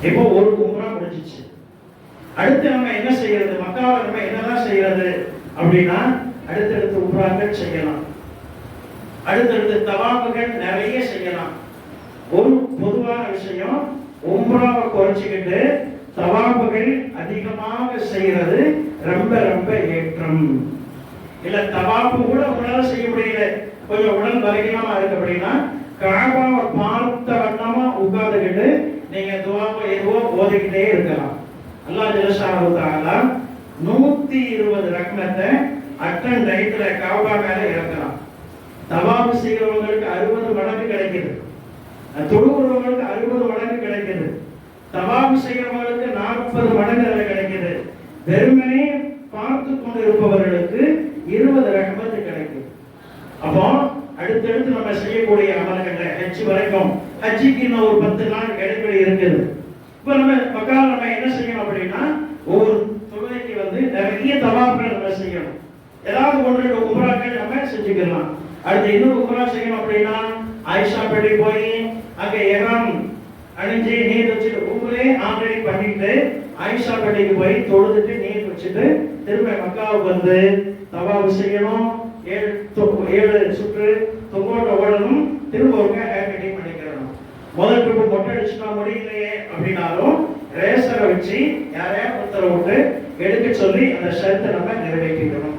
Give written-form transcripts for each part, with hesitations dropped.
இப்போ ஒரு உம்ரா முடிஞ்சிச்சு. அடுத்து நம்ம என்ன செய்யறது? மக்காவை நம்ம என்னதான் செய்யறது அப்படின்னா அடுத்தடுத்து உம்ராக்கள் செய்யலாம், அடுத்தடுத்து தவாப்புகள் நிறைய செய்யலாம். ஒரு பொதுவான விஷயம், உம்ராவை குறைச்சிக்கிட்டு தவாப்புகள் அதிகமாக செய்யறது ரொம்ப ரொம்ப ஏற்றம். இல்ல தவாப்பு கூட உங்களால செய்ய முடியல, கொஞ்சம் உடல் பலகீனமா இருக்கு அப்படின்னா காபாவை பார்த்த வண்ணமா உட்கார்ந்துக்கிட்டு நீங்க துவாவை எதுவோ ஓதிக்கிட்டே இருக்கலாம். அல்லாஹ் ஜல்லஷானஹு தஆலா 120 ரக்அத்தை அட்டன் டைத்துல காபா மேல இறக்கலாம். தவாப் செய்யறவங்களுக்கு 60 மடங்கு கிடைக்குது, தொழுகிறவங்களுக்கு 60 மடங்கு கிடைக்குது, தவாப் செய்யறவங்களுக்கு 40 மடங்கு அதில் கிடைக்குது. வெறுமனே பார்த்து கொண்டு இருப்பவர்களுக்கு 20 ரஹ்மத்து கிடைக்கும். அப்போ அடுத்தடுத்து நம்ம செய்யக்கூடிய அமல்கள்ல ஹஜ் வரைக்கும், ஹஜ்ஜுக்கு இன்னும் ஒரு 10 நாள் இடைவெளி இருக்குது. இப்போ நம்ம மக்கால நம்ம என்ன செய்யணும் அப்படின்னா ஒவ்வொரு தொழுகைக்கு நிறைய தவாப்கள் நம்ம செய்யணும். ஏதாவது ஒன்று உம்ராக்கள் நம்ம செஞ்சுக்கலாம். அடுத்து இன்னொரு உம்ரா செய்யணும் அப்படின்னா ஆயிஷா பள்ளி போய் அங்க இஹ்ராம் அணிஞ்சு நீர் வச்சுட்டு ஊரே ஆல்ரெடி பண்ணிட்டு ஆயிஷா பள்ளிக்கு போய் தொழுதுட்டு நீர் வச்சுட்டு திரும்ப மக்காவுக்கு வந்து தவாப் செய்யணும். 7 சுற்று தொங்கோட்ட ஓடணும், திரும்ப ஒரு ஹேர் கட்டிங் பண்ணிக்கிறணும். முதல் ட்ரிப்பு மொட்டை அடிச்சுட்டா முடியலையே அப்படின்னாலும் ரேசரை வச்சு யாரையா ஒருத்தரை விட்டு எடுக்க சொல்லி அந்த ஷர்த்தை நம்ம நிறைவேற்றிக்கணும்.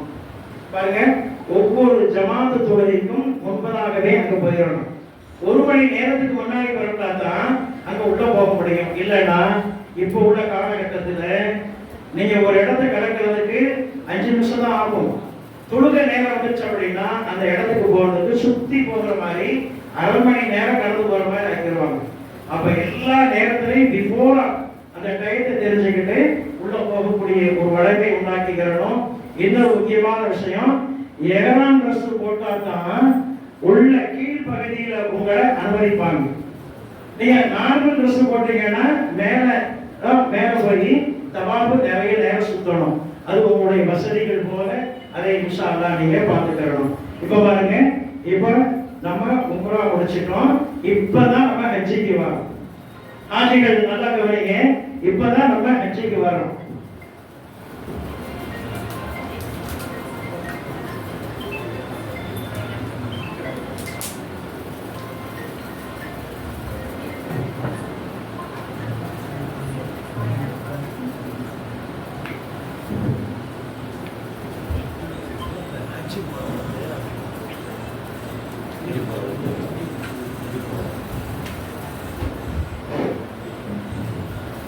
பாருங்க, ஒவ்வொரு ஜமாத்து தொழுகைக்கும் முன்பதாகவே அங்க போயிடணும். 1 மணி நேரத்துக்கு முன்னாடி வரட்டா தான் அங்க உள்ள போக முடியும். இல்லைன்னா இப்போ உள்ள காலகட்டத்தில் நீங்க ஒரு இடத்தை கடக்கிறதுக்கு 5 நிமிஷம் தான் ஆகும். தொழுகை நேரம் வந்துச்சு அப்படின்னா அந்த இடத்துக்கு போறதுக்கு சுத்தி போகிற மாதிரி 1/2 மணி நேரம் கடந்து போற மாதிரி ஆக்கிடுவாங்க. அப்ப எல்லா நேரத்திலையும் பிஃபோரா அந்த டயத்தை தெரிஞ்சுக்கிட்டு உள்ள போகக்கூடிய ஒரு வழக்கை உண்டாக்கிக்கிறணும். இன்னொரு முக்கியமான விஷயம், எஹ்ராம் ட்ரெஸ் போட்டா தான் உள்ள கீழ் பகுதியில உங்களை அனுமதிப்பாங்க. நீங்க நார்மல் ட்ரெஸ் போட்டீங்கன்னா மேல போய் தவாப்பு நிறைய நேரம் சுத்தணும். அது உங்களுடைய வசதிகள் போல அதை இன்ஷா அல்லாஹ் நீங்க பார்த்துக்கணும். இப்ப பாருங்க, இப்ப நம்ம உம்ரா முடிச்சிட்டோம், இப்பதான் நம்ம ஹஜ்ஜுக்கு வரோம். ஆஜிகள் நல்லா கவனிங்க, இப்பதான் நம்ம ஹஜ்ஜுக்கு வரோம்.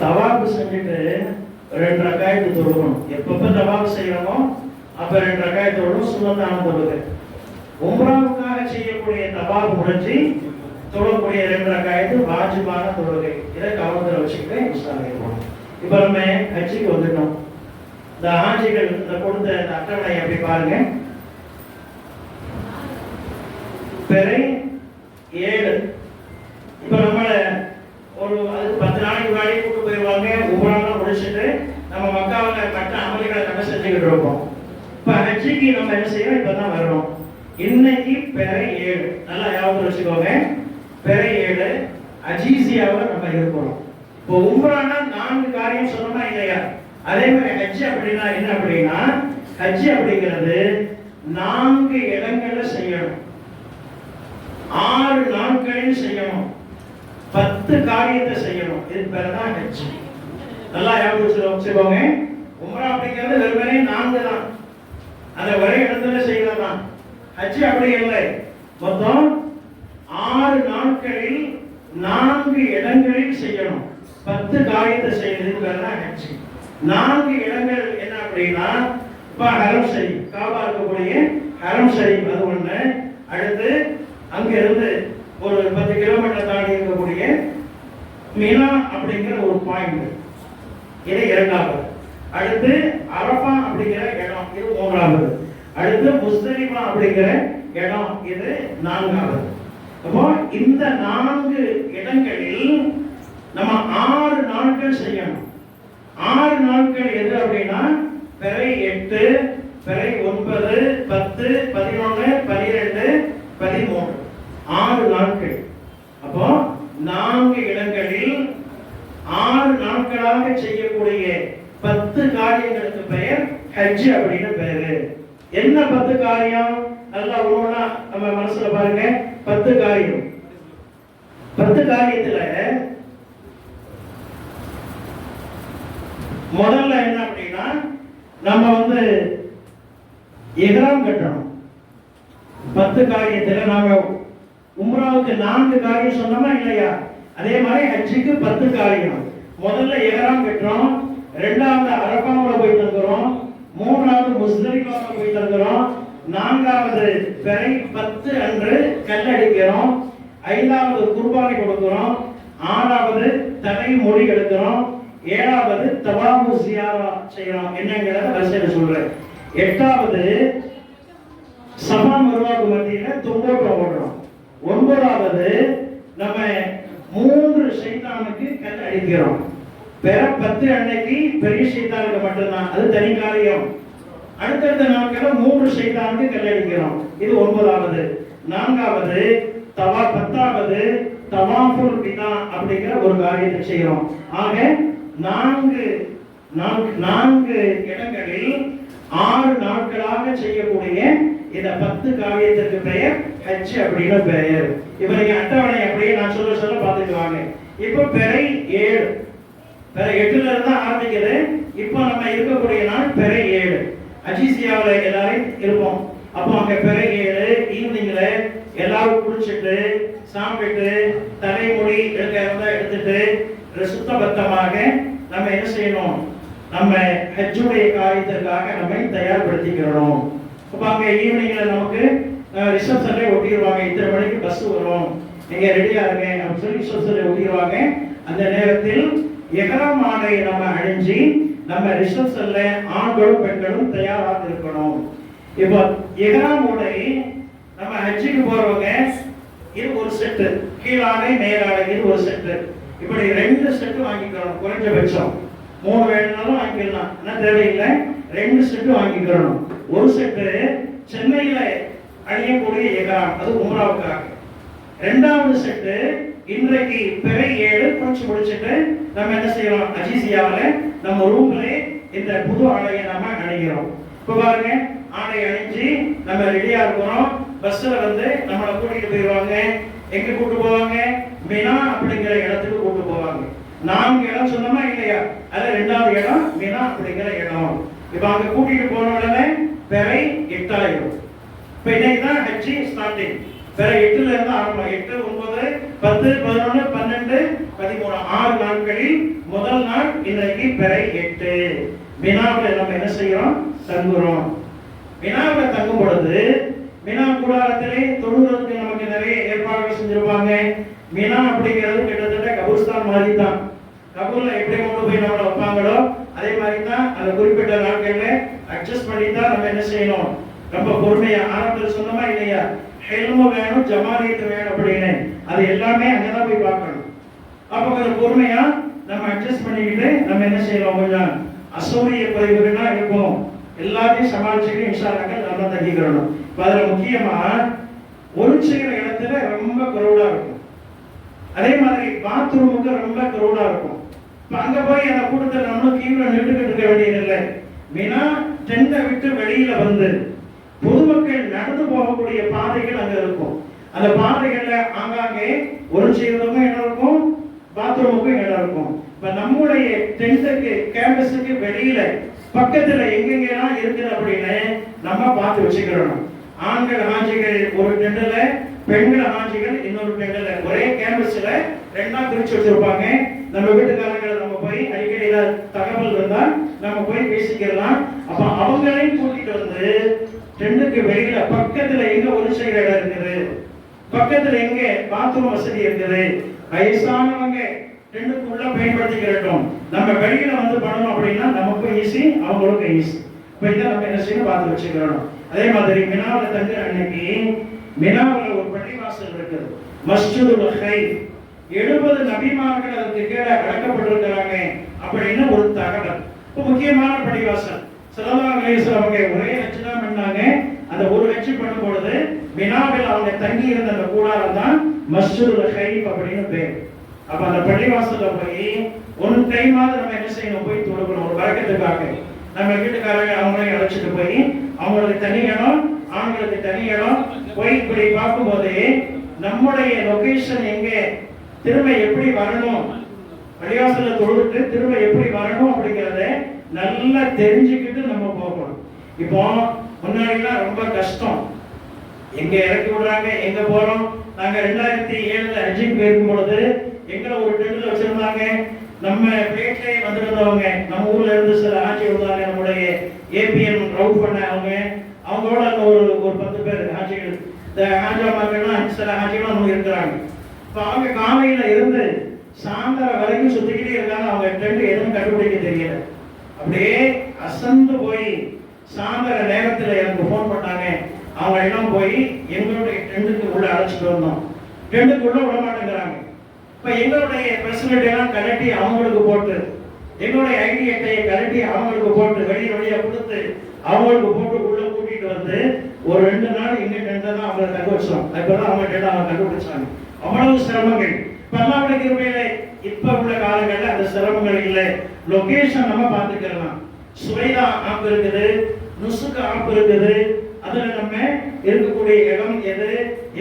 தவாப்பு செஞ்சுட்டு 2 ரக்காயத்து தொழுகணும். எப்பப்ப தவாப்பு செய்யறோமோ அப்ப 2 ரக்காயத்து தொழுகணும், சுன்னத்தான தொழுகை. உம்ராவுக்காக செய்யக்கூடிய தவாப்பு முடிஞ்சு தொழக்கூடிய 2 ரக்காயத்து வாஜிபான தொழுகை. இதை கவனத்தில் வச்சுக்கிட்டு இன்ஷாஅல்லாஹ். இப்ப நம்ம ஹஜ்ஜுக்கு வந்துட்டோம். இந்த ஹாஜிகள் இந்த கொடுத்த அட்டவணை எப்படி பாருங்க. பிறை 7. இப்ப நம்மள ஒரு 10 நாளைக்கு முன்னாடி கூட்டு போயிருவாங்க. உம்ராலாம் முடிச்சுட்டு நம்ம மக்காவில் மற்ற அமல்களை நம்ம செஞ்சுக்கிட்டு இருப்போம். இப்ப ஹஜ்ஜுக்கு நம்ம என்ன செய்யணும், இப்பதான் வரணும். இன்னைக்கு பிறை 7, நல்லா ஞாபகம் வச்சுக்கோங்க. பிறை 7 அஜீசியாவில் நம்ம இருக்கிறோம். இப்போ உம்ரானா 4 காரியம் சொன்னோமா இல்லையா? அதே மாதிரி ஹஜ் அப்படின்னா என்ன அப்படின்னா, ஹஜ் அப்படிங்கிறது 4 இடங்கள்ல செய்யணும், 6 நாட்களில் செய்யணும், 10 காரியத்தை செய்யணும். இது பேர் தான் ஹஜ். நல்லா ஞாபகம் வச்சுக்கோங்க. உம்ரா அப்படிங்கிறது வெறுமனே 4 தான், அந்த ஒரே இடத்துல செய்யலாம். ஹஜ் அப்படி இல்லை, மொத்தம் 6 நாட்களில் 4 இடங்களில் செய்யணும், 10 காரியத்தை செய்யறது பேர் தான் ஹஜ். 4 இடங்கள் என்ன அப்படின்னா, இப்ப ஹரம் ஷரீஃப், காபா இருக்கக்கூடிய ஹரம் ஷரீஃப் அது ஒண்ணு. அடுத்து அங்க இருந்து ஒரு 10 கிலோமீட்டர் தாண்டி இருக்கக்கூடிய மினா அப்படிங்கிற ஒரு பாயிண்ட், இது 2வது. அடுத்து அரஃபா அப்படிங்கிற இடம், இது 3வது. அடுத்து முஸ்தலிஃபா அப்படிங்கிற இடம், இது 4வது. அப்போ இந்த 4 இடங்களில் நம்ம 6 நாட்கள் செய்யணும். 6 நாட்கள் எது அப்படின்னா பிறை 8, பிறை 9, 10, 11, 12, 13, 6 நாட்கள். அப்போ 4 இடங்களில் 6 நாட்களாக செய்யக்கூடிய 10 காரியங்களுக்கு பெயர் ஹஜ் அப்படின்னு பேரு. என்ன 10 காரியம்? நல்லா ஒவ்வொன்றா நம்ம மனசுல பாருங்க. 10 காரியம். 10 காரியத்துல முதல்ல என்ன அப்படின்னா, நம்ம இஹ்ராம் கட்டணும். 10 காரியத்துல நாம உம்ராவுக்கு 4 காரியம் சொன்னோமா இல்லையா? அதே மாதிரி ஹஜ்ஜுக்கு 10 காரியம். முதல்ல இஹ்ராம் கட்டுறோம், இரண்டாவது அரஃபாவுல போய் தங்குறோம், மூன்றாவது முஸ்தலிஃபாவுல போய் தங்குறோம், நான்காவது பிறை 10 அன்று கல்லடிக்கிறோம், ஐந்தாவது குர்பானி கொடுக்கிறோம், ஆறாவது தலை மொழி எடுக்கிறோம், ஏழாவது தவாபு ஜியாரா செய்யறோம். என்னங்கிறத வரிசையில சொல்றேன். எட்டாவது சஃபா மர்வாவுக்கு மத்தியில தொங்கோட்டம் ஓடுறோம். ஒன்பதாவது நம்ம 3 ஷைத்தானுக்கு கல் அடிக்கிறோம். பிற 10 அன்னைக்கு பெரிய ஷைத்தானுக்கு மட்டும்தான், அது தனி காரியம். அடுத்தடுத்த நாட்களில் 3 ஷைத்தானுக்கு கல் அடிக்கிறோம். இது 9வது. 4வது 10வது தவாஃபுல் பிதா அப்படிங்கிற ஒரு காரியத்தை செய்யறோம். ஆக 4 இடங்களில் 6 நாட்களாக செய்யக்கூடிய இந்த 10 காரியத்திற்கு பெயர் ஹஜ் அப்படின்னு பெயர். இப்ப நீங்க அட்டவணை அப்படியே நான் சொல்ல பார்த்துக்குவாங்க. இப்போ பிறை 7, பிறை 8ல இருந்து ஆரம்பிக்குது. இப்போ நம்ம இருக்கக்கூடிய நாள் பிறை 7. அஜிசியாவில் எல்லாரும் இருப்போம். அப்போ அங்க பிறை 7 ஈவினிங்ல எல்லாரும் குளிச்சுட்டு சாப்பிட்டு தலைமொழி எடுத்துட்டு சுத்தபத்தமாக நம்ம என்ன செய்யணும்? நம்ம ஹஜ்ஜுடைய காரியத்திற்காக நம்மை தயார்படுத்திக்கிறோம். அப்ப அங்க ஈவினிங்ல நமக்கு ரிசப்ஷன்ல ஒட்டிடுவாங்க. இத்தனை மணிக்கு பஸ் வரும், நீங்க ரெடியா இருங்க அப்படின்னு சொல்லி ரிசப்ஷன்ல ஒட்டிடுவாங்க. அந்த நேரத்தில் இஹ்ராம் ஆடையை நம்ம அணிஞ்சு நம்ம ரிசப்ஷன்ல ஆண்களும் பெண்களும் தயாராக இருக்கணும். இப்போ இஹ்ராம் உடை நம்ம ஹஜ்ஜுக்கு போறவங்க இது ஒரு செட்டு, கீழாடை மேலாடை இது ஒரு செட்டு, இப்படி 2 செட்டு வாங்கிக்கிறோம். குறைஞ்சபட்சம் 3 வேணும்னாலும் வாங்கிக்கலாம், ஆனால் தேவையில்லை. 2 செட்டு வாங்கிக்கிறோம். ஒரு செட்டு சென்னையில அணியக்கூடிய இஹ்ராம், அது உம்ராவுக்காக. 2வது செட்டு இன்றைக்கு பிறை 7 குளிச்சு முடிச்சுட்டு நம்ம என்ன செய்யறோம்? அஜிசியாவில நம்ம ரூம்ல இந்த புது ஆடையை நம்ம அணிகிறோம். இப்போ பாருங்க, ஆடை அணிஞ்சு நம்ம ரெடியா இருக்கிறோம். பஸ்ல நம்மளை கூட்டிட்டு போயிடுவாங்க. எங்க கூட்டு போவாங்க? மினா அப்படிங்கிற இடத்துக்கு கூட்டு போவாங்க. 4 இடம் சொன்னோமா இல்லையா? அதுல 2வது இடம் மினா அப்படிங்கிற இடம். இப்ப அங்க கூட்டிட்டு போன உடனே பிறை 8 ஆயிடும். இப்ப இன்னைக்கு தான் ஹஜ்ஜி ஸ்டார்டிங். பிறை 8ல இருந்து ஆரம்பம். 8, 9, 10, 11, 12, 13 6 நாட்களில் முதல் நாள் இன்றைக்கு பிறை 8. மினாவில் நம்ம என்ன செய்யறோம்? தங்குறோம். மினாவில் தங்கும் பொழுது மினா கூடாரத்திலே தொழுவதற்கு நமக்கு நிறைய ஏற்பாடுகள் செஞ்சிருப்பாங்க. மினா அப்படிங்கிறது கிட்டத்தட்ட கபூர்ஸ்தான் மாதிரி தான். கபூர்ல எப்படி கொண்டு போய் நம்மளை வைப்பாங்களோ அதே மாதிரி தான் அந்த குறிப்பிட்ட நாட்கள்ல அட்ஜஸ்ட் பண்ணி தான் நம்ம என்ன செய்யணும்? ரொம்ப பொறுமையா. ஆரம்பத்தில் சொன்னோமா இல்லையா? ஹெல்மு வேணும், ஜமாலியத்து வேணும் அப்படின்னு. அது எல்லாமே அங்கதான் போய் பார்க்கணும். அப்ப கொஞ்சம் பொறுமையா நம்ம அட்ஜஸ்ட் பண்ணிக்கிட்டு நம்ம என்ன செய்யணும்? கொஞ்சம் அசௌரிய குறைவுகள்லாம் இருக்கும், எல்லாத்தையும் சமாளிச்சுக்கிட்டு இன்ஷா அல்லாஹ் நல்லா தங்கிக்கிறணும். அதுல முக்கியமா ஒளிச்சுகிற இடத்துல ரொம்ப கிரௌடா இருக்கும். அதே மாதிரி பாத்ரூமுக்கு ரொம்ப கிரௌடா இருக்கும். இப்ப அங்க போய் அந்த கூட்டத்தில் நம்மளும் கீழே நின்றுகிட்டு இருக்க வேண்டியதில்லை. மினா டென்ட்டை விட்டு வெளியில பொதுமக்கள் நடந்து போகக்கூடிய பாதைகள் அங்க இருக்கும். அந்த பாதைகள்ல ஆங்காங்கே ஒளிச்சுகிறதுக்கும் இடம் இருக்கும், பாத்ரூமுக்கும் இடம் இருக்கும். இப்ப நம்முடைய டென்ட்டுக்கு கேம்பஸுக்கு வெளியில பக்கத்துல எங்கெங்கெல்லாம் இருக்குது அப்படின்னு நம்ம பார்த்து வச்சுக்கிறோம். ஆண்கள் ஹாஜிகள் ஒரு டென்ட்ல, பெண்கள் ஹாஜிகள் இன்னொரு டென்ட்ல, ஒரே கேம்பஸ்ல 2ஆ பிரிச்சு வச்சிருப்பாங்க. நம்ம வீட்டுக்காரங்களை நம்ம போய் அடிக்கடி தகவல் இருந்தா நம்ம போய் பேசிக்கலாம். அப்ப அவங்களையும் கூட்டிட்டு டென்ட்டுக்கு வெளியில பக்கத்துல எங்க ஒரு செய்கிற இடம் இருக்குது, பக்கத்துல எங்க பாத்ரூம் வசதி இருக்குது, வயசானவங்க டென்ட்டுக்குள்ள பயன்படுத்திக்கிறோம். நம்ம வெளியில பண்ணணும் அப்படின்னா நமக்கும் ஈஸி, அவங்களுக்கும் ஈஸி. இப்ப இதை நம்ம என்ன செய்யணும்? பார்த்து வச்சுக்கிறோம். அதே மாதிரி மினாவில் தங்குற அன்னைக்கு மினாவில் ஒரு பள்ளிவாசல் இருக்குது, மஸ்ஜிதுல் ஹைஃப். 70 நபிமார்கள் அதுக்கு கீழே அடக்கப்பட்டிருக்கிறாங்க அப்படின்னு ஒரு தகவல். இப்போ முக்கியமான பள்ளிவாசல். ஸல்லல்லாஹு அலைஹி வஸல்லம் அவங்க ஒரே ஹஜ் தான் பண்ணாங்க. அந்த ஒரு ஹஜ் பண்ணும் பொழுது மினாவில் அவங்க தங்கி இருந்த அந்த கூடாரம் தான் மஸ்ஜிதுல் ஹைஃப் அப்படின்னு பேர். அப்ப அந்த பள்ளிவாசல்ல போய் ஒன் டைமாவது நம்ம என்ன செய்யணும், போய் தொழுகணும். ஒரு வழக்கத்துக்காக நம்ம வீட்டுக்காரங்க அவங்களையும் அழைச்சிட்டு போய் அவங்களுக்கு தனி இடம், ஆண்களுக்கு தனி இடம் போய் இப்படி பார்க்கும்போது நம்முடைய லொகேஷன் எங்கே, திரும்ப எப்படி வரணும், பள்ளிவாசல்ல தொழுதுட்டு திரும்ப எப்படி வரணும் அப்படிங்கிறத நல்லா தெரிஞ்சுக்கிட்டு நம்ம போகணும். இப்போ முன்னாடிலாம் ரொம்ப கஷ்டம், எங்க இறக்கி விடுறாங்க, எங்க போறோம். நாங்க 2007 ஹஜ்ஜுக்கு போயிருக்கும் பொழுது எங்களை ஒரு டென்ட்ல வச்சிருந்தாங்க. நம்ம பேட்டை வந்திருந்தவங்க, நம்ம ஊர்ல இருந்து சில ஆட்சி வந்தாங்க, நம்முடைய ஏபிஎன் ரவுட் பண்ண அவங்களோட ஒரு 10 பேர் ஆட்சிகள், இந்த ஆஜாமாக்கள்லாம் சில ஆட்சிகளும் அவங்க இருக்கிறாங்க. இப்போ அவங்க காலையில இருந்து சாயந்தரம் வரைக்கும் சுத்திக்கிட்டே இருக்காங்க. அவங்க டென்ட் எதுவும் கண்டுபிடிக்க தெரியல. அப்படியே அசந்து போய் சாயந்தர நேரத்தில் எனக்கு ஃபோன் பண்ணாங்க. அவங்க எல்லாம் போய் எங்களுடைய டென்ட்டுக்கு உள்ள அழைச்சிட்டு வந்தோம். டென்ட்டுக்குள்ள விட மாட்டேங்கிறாங்க. இப்போ எங்களுடைய ஃபெசிலிட்டி எல்லாம் கலட்டி அவங்களுக்கு போட்டு, எங்களுடைய ஐடி அட்டையை கலட்டி அவங்களுக்கு போட்டு, வழியா கொடுத்து அவங்களுக்கு போட்டு உள்ள கூட்டிட்டு வந்து ஒரு 2 நாள் எங்க டென்ட்டை தான் அவங்களை தங்க வச்சோம். அதுக்கப்புறம் அவங்க டென்ட் அவங்க கண்டுபிடிச்சாங்க. அவ்வளவு சிரமங்கள். இப்போ எல்லாம் கிருபையில இப்ப உள்ள காலங்களில் அந்த சிரமங்கள் இல்லை. லொகேஷன் நம்ம பார்த்துக்கலாம். சுவைதா ஆப் இருக்குது, நுசுக்கு ஆப் இருக்குது. அதுல நம்ம இருக்கக்கூடிய இடம் எது,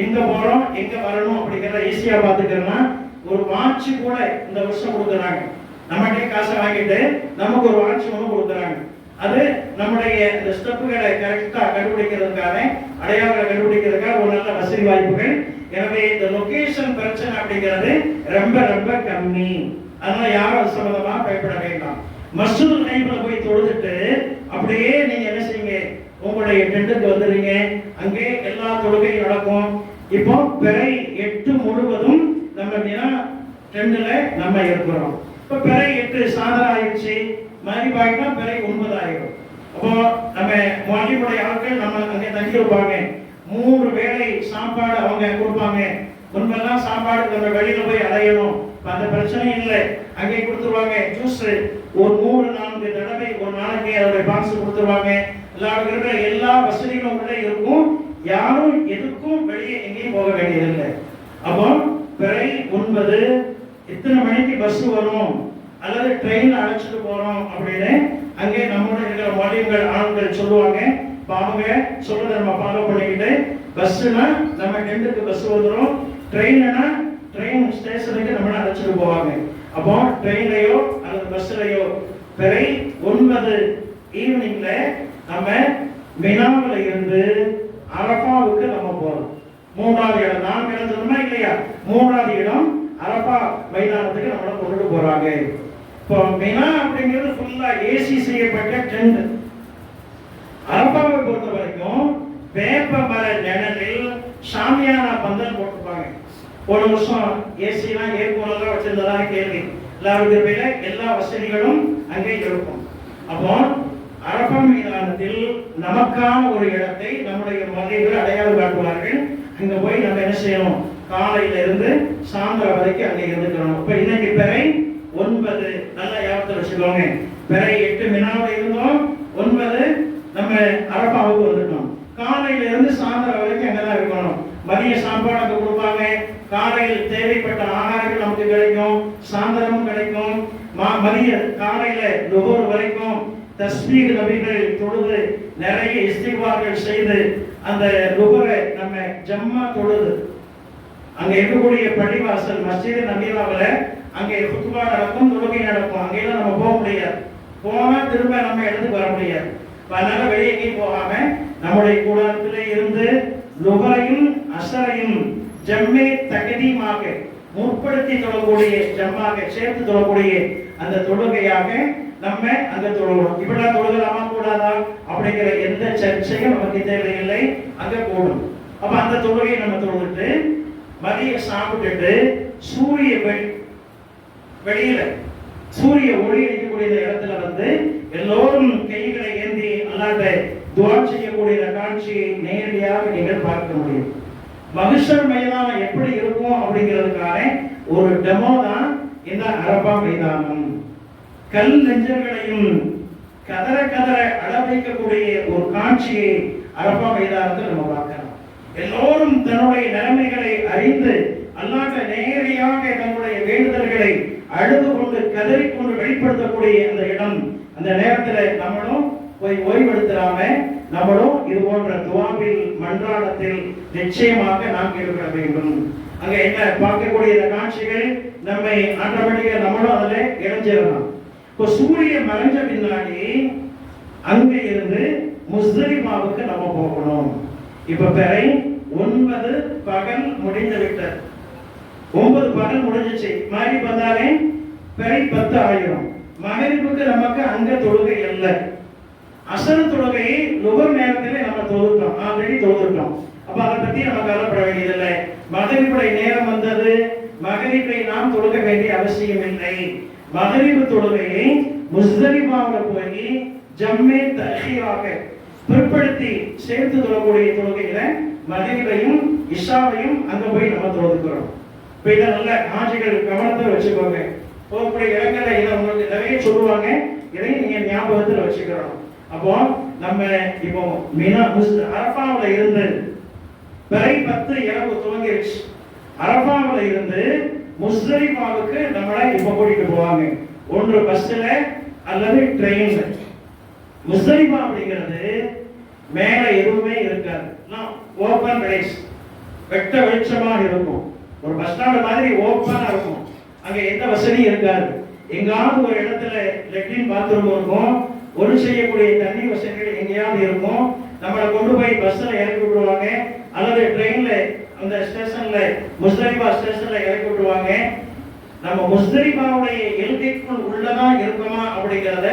எங்க போறோம், எங்க வரணும் அப்படிங்கிறத ஈஸியா பார்த்துக்கலாம். ஒரு வாட்ச் கூட இந்த வருஷம் கொடுக்குறாங்க. நம்மகிட்டே காசை வாங்கிட்டு நமக்கு ஒரு வாட்ச் ஒன்று கொடுக்குறாங்க. அது நம்முடைய இந்த ஸ்டெப்புகளை கரெக்டா கண்டுபிடிக்கிறதுக்காக, அடையாளங்களை கண்டுபிடிக்கிறதுக்காக ஒரு நல்ல வசதி வாய்ப்புகள். எனவே இந்த லொகேஷன் பிரச்சனை அப்படிங்கிறது ரொம்ப ரொம்ப கம்மி. அதனால யாரும் அது சம்பந்தமா பயப்பட வேண்டாம். மஸ்ஜிதுல் நபவில போய் தொழுதுட்டு அப்படியே நீங்க என்ன செய்யுங்க, உங்களுடைய டென்ட்டுக்கு வந்துடுங்க. அங்கே எல்லா தொழுகையும் நடக்கும். இப்போ பிறை 8 முழுவதும் நம்ம டென்ட்ல நம்ம இருக்கிறோம். இப்போ பிறை 8 சாதனம் ஆயிடுச்சு, மகரிப் ஆகிட்டா பிறை 9 ஆயிடும். அப்போ நம்ம மொழிமுறை ஆட்கள் நம்ம அங்கே தங்கி இருப்பாங்க. 3 வேளை சாப்பாடு அவங்க கொடுப்பாங்க. முன்பெல்லாம் சாப்பாடு நம்ம வெளியில போய் அலையணும், அந்த பிரச்சனை இல்லை. அங்கே கொடுத்துருவாங்க. ஜூஸ் ஒரு 3-4 தடவை ஒரு நாளைக்கு அதோட பாக்ஸ் கொடுத்துருவாங்க. எல்லா வசதிகளும் உள்ள இருக்கும். யாரும் எதுக்கும் வெளியே எங்கேயும் போக வேண்டியதில்லை. அப்போ பிறை 9 எத்தனை மணிக்கு பஸ் வரும் அல்லது ட்ரெயின் அழைச்சிட்டு போறோம் அப்படின்னு அங்கே நம்மளோட இருக்கிற மொழிகள் ஆண்கள் சொல்லுவாங்க. அவங்க சொல்றதை நம்ம ஃபாலோ பண்ணிக்கிட்டு பஸ்னா நம்ம டென்ட்டுக்கு பஸ் வந்துடும், ட்ரெயின்னா ட்ரெயின் ஸ்டேஷனுக்கு நம்மள அழைச்சிட்டு போவாங்க. அப்போ ட்ரெயின்லையோ அல்லது பஸ்லையோ பிறை 9 ஈவினிங்ல நம்ம மினாவில் இருந்து அரபாவுக்கு நம்ம போறோம். 3வது இடம் நாம் இடம் இல்லையா, 3வது இடம் அரபா மைதானத்துக்கு நம்மளை கொண்டு போறாங்க. இப்போ மினா அப்படிங்கிறது ஃபுல்லா ஏசி செய்யப்பட்ட டென்ட். அரபாவை பொறுத்த வரைக்கும் வேப்ப மர நிழலில் ஷாமியானா பந்தல் போட்டிருப்பாங்க. ஒரு வருஷம் ஏசிலாம் ஏர்கூலெல்லாம் வச்சிருந்ததா கேள்வி. எல்லா வசதிகளும் அங்கே இருக்கும். அப்போ அரபா மைதானத்தில் நமக்கான ஒரு இடத்தை நம்முடைய மகளிர்கள் அடையாளம் காட்டுவார்கள். அங்க போய் நம்ம என்ன செய்யணும், காலையில இருந்து சாயந்தரம் வரைக்கும் அங்கே இருந்துக்கணும். இப்ப இன்னைக்கு பிறை 9 நல்லா ஞாபகத்தில் வச்சுக்கோங்க. பிறை 8 மினாவில் இருந்தோம், 9 நம்ம அரபாவுக்கு வந்துட்டோம். காலையில இருந்து சாயந்தரம் வரைக்கும் அங்கதான் இருக்கணும். மதிய சாப்பாடு அங்க கொடுப்பாங்க. காலையில் தேவைப்பட்ட ஆகாரங்கள் நமக்கு கிடைக்கும், சாயந்தரமும் கிடைக்கும். மதிய காலையில லுஹர் வரைக்கும் தஸ்பீஹ் நபிகள் தொழுது நிறைய இஸ்திக்பார்கள் செய்து அந்த லுஹரை நம்ம ஜம்மா தொழுது அங்க இருக்கக்கூடிய பள்ளிவாசல் மஸ்ஜித் நபியாவில் அங்கே குத்பா நடக்கும், தொழுகை நடக்கும். அங்கெல்லாம் நம்ம போக முடியாது. போனா திரும்ப நம்ம இடத்துக்கு வர முடியாது. அதனால வெளியே எங்கேயும் போகாம நம்முடைய கூடத்திலே இருந்து லுஹரையும் அஸரையும் ஜம்மே தகதீமாக முற்படுத்தி தொழக்கூடிய, ஜம்மாக சேர்த்து தொழக்கூடிய அந்த தொழுகையாக நம்ம அங்க தொழுகிறோம். இப்படிலாம் தொழுகலாமா கூடாதா அப்படிங்கிற எந்த சர்ச்சையும் நமக்கு தேவையில்லை, அங்க கூடும். அப்ப அந்த தொழுகையை நம்ம தொழுதுட்டு மதிய சாப்பிட்டுட்டு சூரிய வெளியில சூரிய ஒளி அடிக்கக்கூடிய இடத்துல வந்து எல்லோரும் கைகளை ஏந்தி அல்லாஹ்வை துஆ செய்யக்கூடிய காட்சியை நேரடியாக நீங்கள் பார்க்க முடியும். மஹ்ஷர் மைதானம் எப்படி இருக்கும் அப்படிங்கிறதுக்கான ஒரு டெமோ தான் இந்த அரபா மைதானம். கல் நெஞ்சங்களையும் கதற கதற அளவைக்கக்கூடிய ஒரு காட்சியை அரபா மைதானத்தில் நம்ம பார்க்கலாம். எல்லோரும் தன்னுடைய நிலைமைகளை அறிந்து அல்லாஹ்வை நேரடியாக தன்னுடைய வேண்டுதல்களை அழுது கொண்டு கதறிக்கொண்டு வெளிப்படுத்தக்கூடிய அந்த இடம். அந்த நேரத்தில் நம்மளும் போய் ஓய்வெடுத்துடாம நம்மளும் இது போன்ற துவாவில் மன்றாடத்தில் நிச்சயமாக நாம் ஈடுபட வேண்டும். அங்க என்ன பார்க்கக்கூடிய இந்த காட்சிகள் நம்மை ஆட்டோமேட்டிக்கா நம்மளும் அதுல இணைஞ்சிடலாம். இப்போ சூரியன் மறைஞ்ச பின்னாடி அங்க இருந்து முஸ்தலிஃபாவுக்கு நம்ம போகணும். இப்ப பிறை 9 பகல் முடிந்து விட்டது. 9 பகல் முடிஞ்சிச்சு. மகரிப் வந்தாலே பிறை 10 ஆயிரும். மகரிப்புக்கு நமக்கு அங்க தொழுகை இல்லை. அசர் தொழுகையை லுகர் நேரத்திலே நம்ம தொழுதுட்டோம், ஆல்ரெடி தொழுதுட்டோம். அப்ப அதை பத்தி நம்ம கவலைப்பட வேண்டியதில்லை. மகரிப்புடைய நேரம் வந்தது, மகரிப்பை நாம் தொழுக வேண்டிய அவசியம் இல்லை. மகரிப்பு தொழுகையை முஸ்தலிஃபாவில் போய் ஜம்மே தஹீராக பிற்படுத்தி சேர்த்து தொழக்கூடிய தொழுகையில மகரிபையும் இஷாவையும் அங்க போய் நம்ம தொழுதுக்கிறோம். இப்ப இதை நல்ல ஆட்சிகள் கவனத்தை வச்சுக்கோங்க. போகக்கூடிய இடங்கள்ல இதை உங்களுக்கு நிறைய சொல்லுவாங்க, இதையும் நீங்க ஞாபகத்தில் வச்சுக்கிறோம். அப்போ நம்ம இப்போ அரஃபாவில் இருந்து பிறை 10 இரவு துவங்கிடுச்சு. அரஃபாவில் இருந்து முஸ்தலிஃபாவுக்கு நம்மளை இப்ப கூட்டிட்டு போவாங்க, ஒன்று பஸ்ல அல்லது ட்ரெயின்ல. முஸ்தலிஃபா அப்படிங்கிறது மேல எதுவுமே இருக்காது, ஓபன் பிளேஸ், வெட்ட வெளிச்சமாக இருக்கும். ஒரு பஸ் ஸ்டாண்ட் மாதிரி ஓப்பனா இருக்கும். அங்க எந்த வசதியும் இருக்காது. எங்காவது ஒரு இடத்துல லெட்டின் பாத்ரூம் இருக்கும், ஒரு செய்யக்கூடிய தண்ணி வசதிகள் எங்கேயாவது இருக்கும். நம்மளை கொண்டு போய் பஸ்ல இறக்கி விடுவாங்க அல்லது ட்ரெயின்ல அந்த ஸ்டேஷன்ல முஸ்தலிஃபா ஸ்டேஷன்ல இறக்கி விடுவாங்க. நம்ம முஸ்தலிஃபாவுடைய எல்கைக்குள் உள்ளதா இருக்குமா அப்படிங்கிறத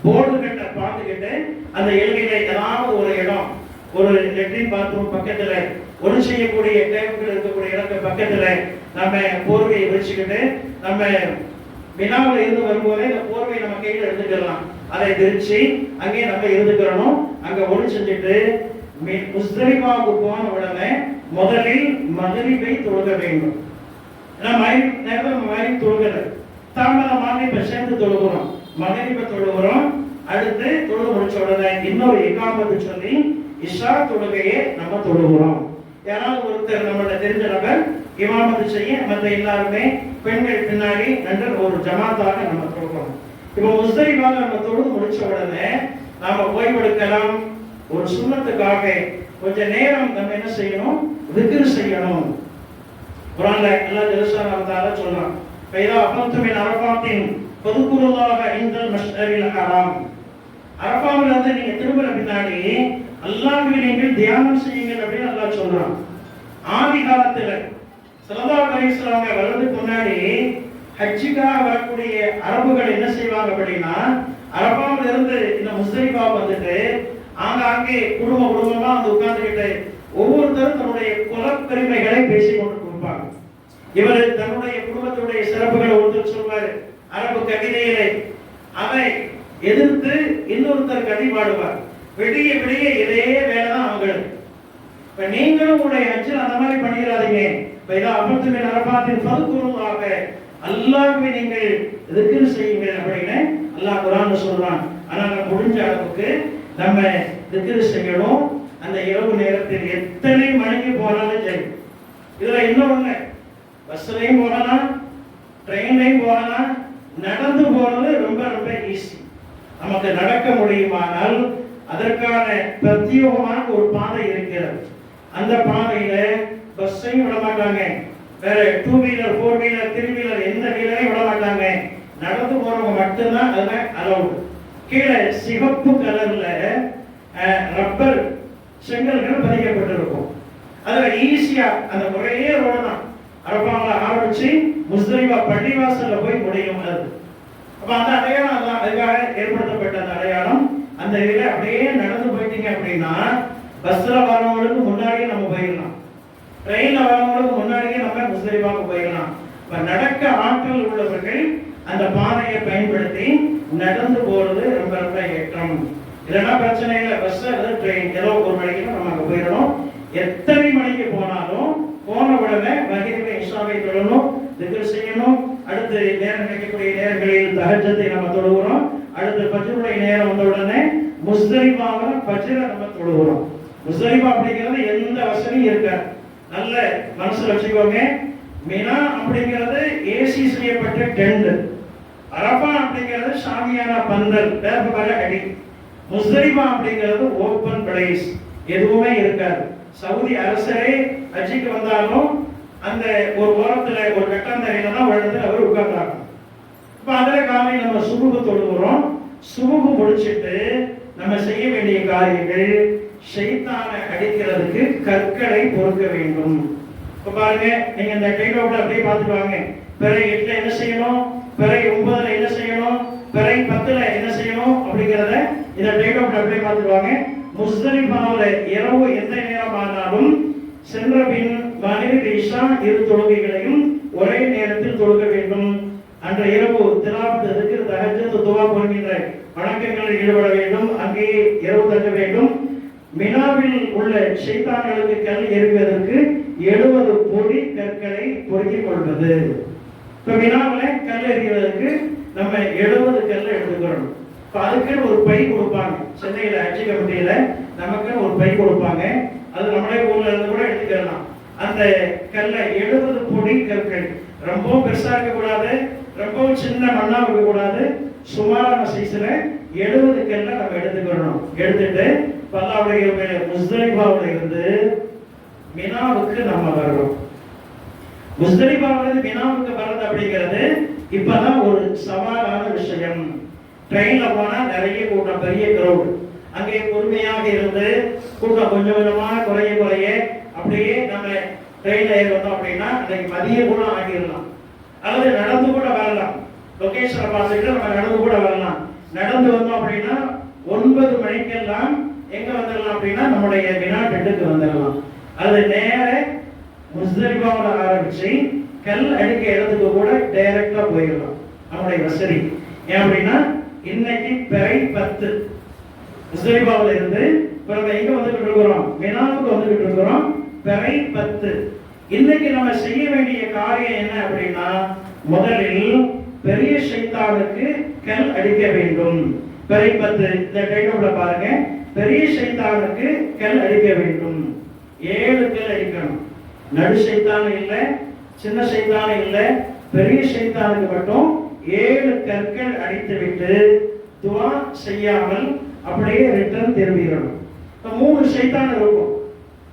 போர்டு கட்ட பார்த்துக்கிட்டு அந்த எல்கையில ஏதாவது ஒரு இடம், ஒரு லெட்டின் பாத்ரூம் பக்கத்துல, ஒரு செய்யக்கூடிய டேபிள் இருக்கக்கூடிய இடத்துக்கு பக்கத்துல நம்ம போர்வையை வச்சுக்கிட்டு நம்ம வினாவில் இருந்து வரும்போதே இந்த போர்வை நம்ம கையில் எடுத்துக்கலாம். அதை விரிச்சு அங்கே நம்ம இருந்துக்கிறணும். அங்க ஒளி செஞ்சுட்டு முஸ்தலிஃபாவுக்கு போன உடனே முதலில் மகரிபை தொழுக வேண்டும். மகரிப் தொழுகல, தாமதமாக இப்ப சேர்ந்து தொழுகிறோம். மகரிபை தொழுகிறோம். அடுத்து தொழுது முடிச்ச உடனே இன்னொரு இகாமத்து சொல்லி இஷா தொழுகையை நம்ம தொழுகிறோம். யாராவது ஒருத்தர் நம்மள தெரிஞ்ச நபர் இமாமத்து செய்ய, மற்ற எல்லாருமே பெண்கள் பின்னாடி நன்று ஒரு ஜமாத்தாக நம்ம தொழுகிறோம். இப்போ முஸ்தலிஃபாவை நம்ம தொழுது முடிச்ச உடனே நாம ஓய்வெடுக்கலாம். ஒரு சுன்னத்துக்காக கொஞ்ச நேரம் நம்ம என்ன செய்யணும், திக்ர் செய்யணும். குர்ஆன்ல அல்லாஹ் ஜல்லஷானஹு தஆலா சொல்றான், ஃபைதா அஃபல்து மின் அரஃபாத்தின் ஃபதுகுருல்லாஹ இன்தல் மஷ்அரில் ஹராம். அரஃபாவில் இருந்து நீங்க திரும்புற பின்னாடி அல்லாஹ்வை நீங்கள் தியானம் செய்யுங்கள் அப்படின்னு அல்லாஹ் சொல்றான். ஆதி காலத்துல ஸல்லல்லாஹு அலைஹி வஸல்லம் வர்றதுக்கு முன்னாடி ஹஜ்ஜுக்காக வரக்கூடிய அரபுகள் என்ன செய்வாங்க அப்படின்னா, அரபாவில் இருந்து இந்த முஸ்தலிஃபா வந்துட்டு ஆங்காங்கே குடும்பமா வந்து உட்கார்ந்துக்கிட்டு ஒவ்வொருத்தரும் தன்னுடைய குலப்பெருமைகளை பேசிக் கொண்டு கொடுப்பாங்க. இவர் தன்னுடைய குடும்பத்துடைய சிறப்புகளை ஒருத்தர் சொல்வாரு அரபு கவிதையிலே, அதை எதிர்த்து இன்னொருத்தர் கவி பாடுவார். விடிய விடிய இதே வேலைதான் அவங்களுக்கு. இப்ப நீங்களும் உங்களுடைய ஹஜ்ஜில் அந்த மாதிரி பண்ணிடாதீங்க. இப்ப இதை அபத்துமின் அரபாத்தின் ஃபதுகுருல்லாஹ, அல்லாஹ்வை நீங்கள் திக்ர் செய்யுங்கள் அப்படின்னு அல்லாஹ் குர்ஆன்ல சொல்றான். ஆனா நம்ம முடிஞ்ச அளவுக்கு நம்ம திக்ர் செய்யணும். அந்த இரவு நேரத்தில் எத்தனை மணிக்கு போனாலும் சரி. இதுல இன்னொன்னு, பஸ்லையும் போகலாம், ட்ரெயின்லையும் போகலாம், நடந்து போறது ரொம்ப ரொம்ப ஈஸி. நமக்கு நடக்க முடியுமானால் அதற்கான பிரத்யேகமான ஒரு பாதை இருக்கிறது. அந்த பாதையில பஸ்ஸையும் விட மாட்டாங்க, வேற 2 வீலர் 4 வீலர் 3 வீலர் எந்த வீலரையும் விட மாட்டாங்க. நடந்து போறவங்க மட்டும்தான் அதுல அலௌடு. கீழே சிவப்பு கலர்ல ரப்பர் செங்கல்கள் பதிக்கப்பட்டிருக்கும். அதுல ஈஸியா அந்த ஒரே ரோடு தான் அரபாவில் ஆரம்பிச்சு முஸ்தலிஃபா பள்ளிவாசல்ல போய் முடியும். அது அப்ப அந்த அடையாளம் தான் அதுக்காக ஏற்படுத்தப்பட்ட அந்த அடையாளம். அந்த இதுல அப்படியே நடந்து போயிட்டீங்க அப்படின்னா பஸ்ல வரவங்களுக்கு முன்னாடியே நம்ம போயிடலாம், ட்ரெயின்ல வரவங்களுக்கு முன்னாடியே நம்ம முஸ்தலிஃபாவுக்கு போயிடலாம். இப்ப நடக்க ஆற்றல் உள்ளவர்கள் அந்த பாதையை பயன்படுத்தி நடந்து போறது ரொம்ப ரொம்ப ஏற்றம். இல்லைன்னா பிரச்சனை இல்லை, பஸ் அல்லது ட்ரெயின் ஏதோ ஒரு மணிக்கு நம்ம அங்க போயிடணும். எத்தனை மணிக்கு போனாலும் போன உடனே மகரிபை இஷாவை தொழணும், திக்ர் செய்யணும். அடுத்து நேரம் கிடைக்கக்கூடிய நேரங்களில் தஹஜ்ஜத்தை நம்ம தொழுகிறோம். அடுத்து ஃபஜ்ருடைய நேரம் வந்த உடனே முஸ்தலிஃபாவில் ஃபஜ்ரை நம்ம தொழுகிறோம். முஸ்தலிஃபா அப்படிங்கிறது எந்த வசதியும் இருக்காது. நல்ல மனசுல வச்சுக்கோங்க. மினா அப்படிங்கிறது ஏசி செய்யப்பட்ட டென்ட், அரபா அப்படிங்கிறது ஷாமியானா பந்தல், வேற அடி. முஸ்தலிஃபா அப்படிங்கிறது ஓப்பன் பிளேஸ், எதுவுமே இருக்காது. சவுதி அரசரே ஹஜ்ஜுக்கு வந்தாலும் அந்த ஒரு ஓரத்துல ஒரு கட்டாந்தரையில தான் வளர்ந்து அவர் உட்கார்ந்தாங்க. இப்ப அதுல காலையில் நம்ம சுபுகு தொழுகிறோம். சுபுகு முடிச்சிட்டு நம்ம செய்ய வேண்டிய காரியங்கள், ஷைத்தானை அடிக்கிறதுக்கு கற்களை பொறுக்க வேண்டும். இப்ப பாருங்க, நீங்க இந்த டைம் அவுட்ல அப்படியே பார்த்துட்டு வாங்க. பிறை 8ல என்ன செய்யணும், பிறை 9ல என்ன செய்யணும், பிறை 10ல என்ன செய்யணும் அப்படிங்கறத இந்த டைம் அவுட்ல அப்படியே பார்த்துட்டு வாங்க. முஸ்தலிஃபாவுல இரவு எந்த நேரம் ஆனாலும் சென்ற பின் மகரிப் இஷா இரு தொழுகைகளையும் ஒரே நேரத்தில் தொழுக வேண்டும். அன்ற இரவு திலாவத், திக்ர், தஹஜ்ஜத், துஆ போன்ற வணக்கங்களில் ஈடுபட வேண்டும். அங்கேயே இரவு தங்க வேண்டும். மினாவில் உள்ள ஷைத்தான்களுக்கு கல் எறிவதற்கு 70 பொடி கற்களை பொறுக்கிக் கொள்வது. இப்ப மினாவில் கல் எறிவதற்கு நம்ம 70 கல்லை எடுத்துக்கிறோம். இப்ப அதுக்கு ஒரு பை கொடுப்பாங்க. சென்னையில ஹஜ் கமிட்டியில நமக்கு ஒரு பை கொடுப்பாங்க. அது நம்மளே ஊர்ல இருந்து கூட எடுத்துக்கலாம். அந்த கல்லை 70 பொடி கற்கள், ரொம்ப பெருசா இருக்க கூடாது, ரொம்ப சின்ன மண்ணா இருக்க கூடாது, சுமாரான சைஸ்ல 70 கல்லை நம்ம எடுத்துக்கிறோம். எடுத்துட்டு அல்லாஹ்வுடைய முஸ்தலிஃபாவுல இருந்து மினாவுக்கு நம்ம வர்றோம். முஸ்தலிஃபாவுல இருந்து மினாவுக்கு வர்றது அப்படிங்கிறது இப்பதான் ஒரு சவாலான விஷயம். ட்ரெயின்ல போனா நிறைய கூட்டம், பெரிய கிரௌட். அங்கே பொறுமையாக இருந்து கூட்டம் கொஞ்சம் கொஞ்சமா குறைய அப்படியே நம்ம ட்ரெயின்ல ஏறி வந்தோம் அப்படின்னா அன்றைக்கு மதியம் கூட ஆகிடலாம், அல்லது நடந்து கூட வரலாம். லொகேஷனை பார்த்துட்டு நம்ம நடந்து கூட வரலாம். நடந்து வந்தோம் அப்படின்னா 9 மணிக்கெல்லாம் எங்க வந்துடலாம் அப்படின்னா நம்முடைய மினா டென்ட்டுக்கு வந்துடலாம். அது நேர முஸ்தலிஃபாவுல ஆரம்பிச்சு கல் அடிக்க இடத்துக்கு கூட டைரக்டா போயிடலாம், நம்முடைய வசதி. ஏன் அப்படின்னா இன்னைக்கு பிறை 10 முஸ்தலிஃபாவுல இருந்து இப்ப நம்ம எங்க வந்துகிட்டு இருக்கிறோம், மினாவுக்கு வந்துகிட்டு இருக்கிறோம். பிறை 10. இன்னைக்கு நம்ம செய்ய வேண்டிய காரியம் என்ன அப்படின்னா, முதலில் பெரிய ஷைத்தானுக்கு கல் அடிக்க வேண்டும். பிறை 10 இந்த டைம்ல பாருங்க, பெரிய ஷைத்தானுக்கு கல் அடிக்க வேண்டும். 7 கல் அடிக்கணும். நடு ஷைத்தானும் இல்ல, சின்ன ஷைத்தானும் இல்ல, பெரிய ஷைத்தானுக்கு மட்டும் 7 கற்கள் அடித்து விட்டு துஆ செய்யாமல் அப்படியே ரிட்டர்ன் திரும்பிடணும். 3 ஷைத்தான் இருக்கும்,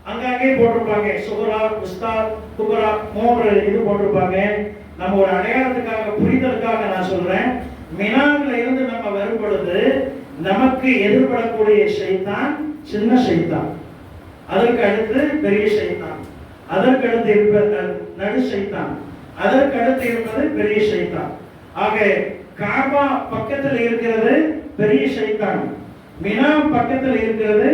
அங்கங்கே போட்டிருப்பாங்க. சுகரா, உஸ்தா, குபரா 3 இது போட்டிருப்பாங்க. நம்ம ஒரு அடையாளத்துக்காக, புரிதலுக்காக நான் சொல்றேன். மினாவில இருந்து நம்ம வரும் பொழுது நமக்கு எதிர்படக்கூடிய ஷைத்தான் சின்ன ஷைத்தான், அதற்கு அடுத்து பெரிய ஷைத்தான், அதற்கு அடுத்து இருப்பது நடு ஷைத்தான், அதற்கு அடுத்து இருப்பது பெரிய ஷைத்தான். ஆக காபா பக்கத்தில் இருக்கிறது பெரிய ஷைத்தான், மினா பக்கத்தில் இருக்கிறது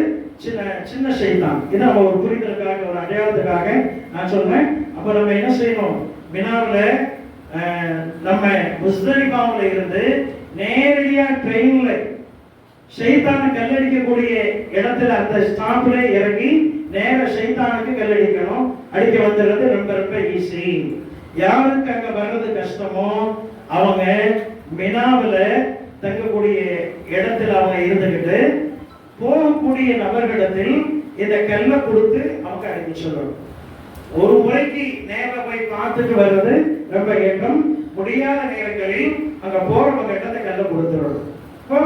சின்ன ஷைத்தான். இது நம்ம ஒரு புரிதலுக்காக, ஒரு அடையாளத்துக்காக நான் சொல்றேன். அப்ப நம்ம என்ன செய்யணும், மினாவுல நம்ம முஸ்தலிஃபாவுல இருந்து நேரடியா ட்ரெயின்ல ஷைத்தானை கல்லடிக்கக்கூடிய இடத்துல அந்த ஸ்டாப்ல இறங்கி நேர ஷைத்தானுக்கு கல்லடிக்கணும். அடிக்க வந்துடுறது ரொம்ப ரொம்ப ஈஸி. யாருக்கு அங்க வர்றது கஷ்டமோ அவங்க மினாவுல தங்கக்கூடிய இடத்துல அவங்க இருந்துகிட்டு போகக்கூடிய நபர்களிடத்தில் இந்த கல்லை கொடுத்து அவங்க அடிக்க சொல்லணும். ஒரு முறைக்கு நேர போய் பார்த்துட்டு வர்றது ரொம்ப ஏற்றம். முடியாத நேரங்களில் அங்க போறவங்க இடத்தை கல்லை கொடுத்துடணும். இப்போ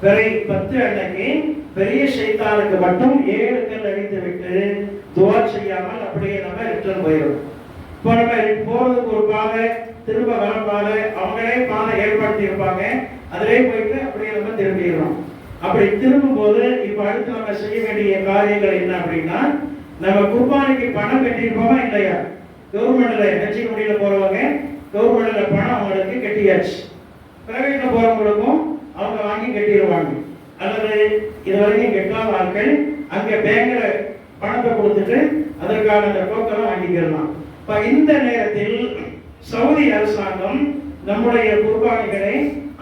பிறை 10 அன்னைக்கு பெரிய ஷைத்தானுக்கு மட்டும் 7 கல் அடித்து விட்டு துஆ செய்யாமல் அப்படியே நம்ம ரிட்டர்ன் போயிடும். இப்போ நம்ம போறதுக்கு ஒரு பாதை, திரும்ப வர பாதை, அவங்களே பாதை ஏற்படுத்தி இருப்பாங்க, அதிலே போயிட்டு அப்படியே நம்ம திரும்பிடுறோம். அப்படி திரும்பும் போது இப்ப அடுத்து நம்ம செய்ய வேண்டிய காரியங்கள் என்ன அப்படின்னா, நம்ம குர்பானிக்கு பணம் கட்டியிருப்போமா இல்லையா? கவர்மெண்ட்ல ஹஜ் முடியல போறவங்க கவர்மெண்ட்ல பணம் அவங்களுக்கு கட்டியாச்சு. பிரைவேட்ல போறவங்களுக்கும் அவங்க வாங்கி கட்டிடுவாங்க. அல்லது இது வரைக்கும் கெட்டாத ஆட்கள் அங்க பேங்க்ல பணத்தை கொடுத்துட்டு அதற்கான அந்த டோக்கனை வாங்கிக்கலாம். இப்ப இந்த நேரத்தில் சவுதி அரசாங்கம் நம்முடைய குர்பானிகளை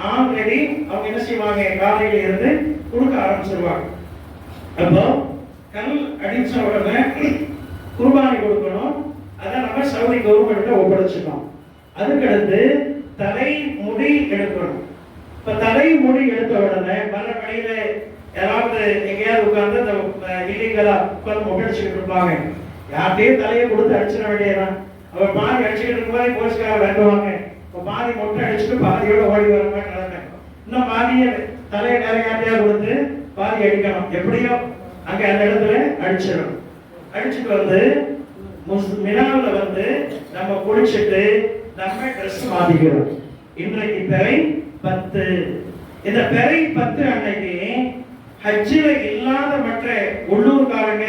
ஆல்ரெடி அவங்க என்ன செய்வாங்க, காலையில இருந்து கொடுக்க ஆரம்பிச்சிருவாங்க. அப்போ கல் அடிச்ச உடனே குர்பானி கொடுக்கணும். அதை நம்ம சவுதி கவர்மெண்ட்ல ஒப்படைச்சிட்டோம். அதுக்கடுத்து தலை முடி எடுக்கணும். இப்ப தலை முடி எடுத்த உடனே வர வழியில யாராவது எங்கேயாவது உட்கார்ந்து இந்த இல்லீகலா உட்கார்ந்து ஒப்படைச்சுக்கிட்டு இருப்பாங்க. யார்கிட்டயும் தலையை கொடுத்து அடிச்சிட வேண்டியதான். அவர் பாதி அடிச்சுக்கிட்டு இருக்கும்போது போலீஸ்கார வேண்டுவாங்க. இப்போ பாதி மொட்டை அடிச்சுட்டு பாதியோட ஓடி வர மாதிரி நடக்கும். இன்னும் பாதியை தலையை நிறையாட்டியா கொடுத்து பாதி அடிக்கணும். எப்படியோ அங்க அந்த இடத்துல அடிச்சிடணும். அடிச்சுட்டு வந்து மினாவில் வந்து நம்ம குளிச்சுட்டு நம்ம ட்ரெஸ் மாத்திக்கிறோம். இன்றைக்கு பிறை 10. இந்த பிறை 10 அன்னைக்கு ஹஜ்ஜில இல்லாத மற்ற உள்ளூர்காரங்க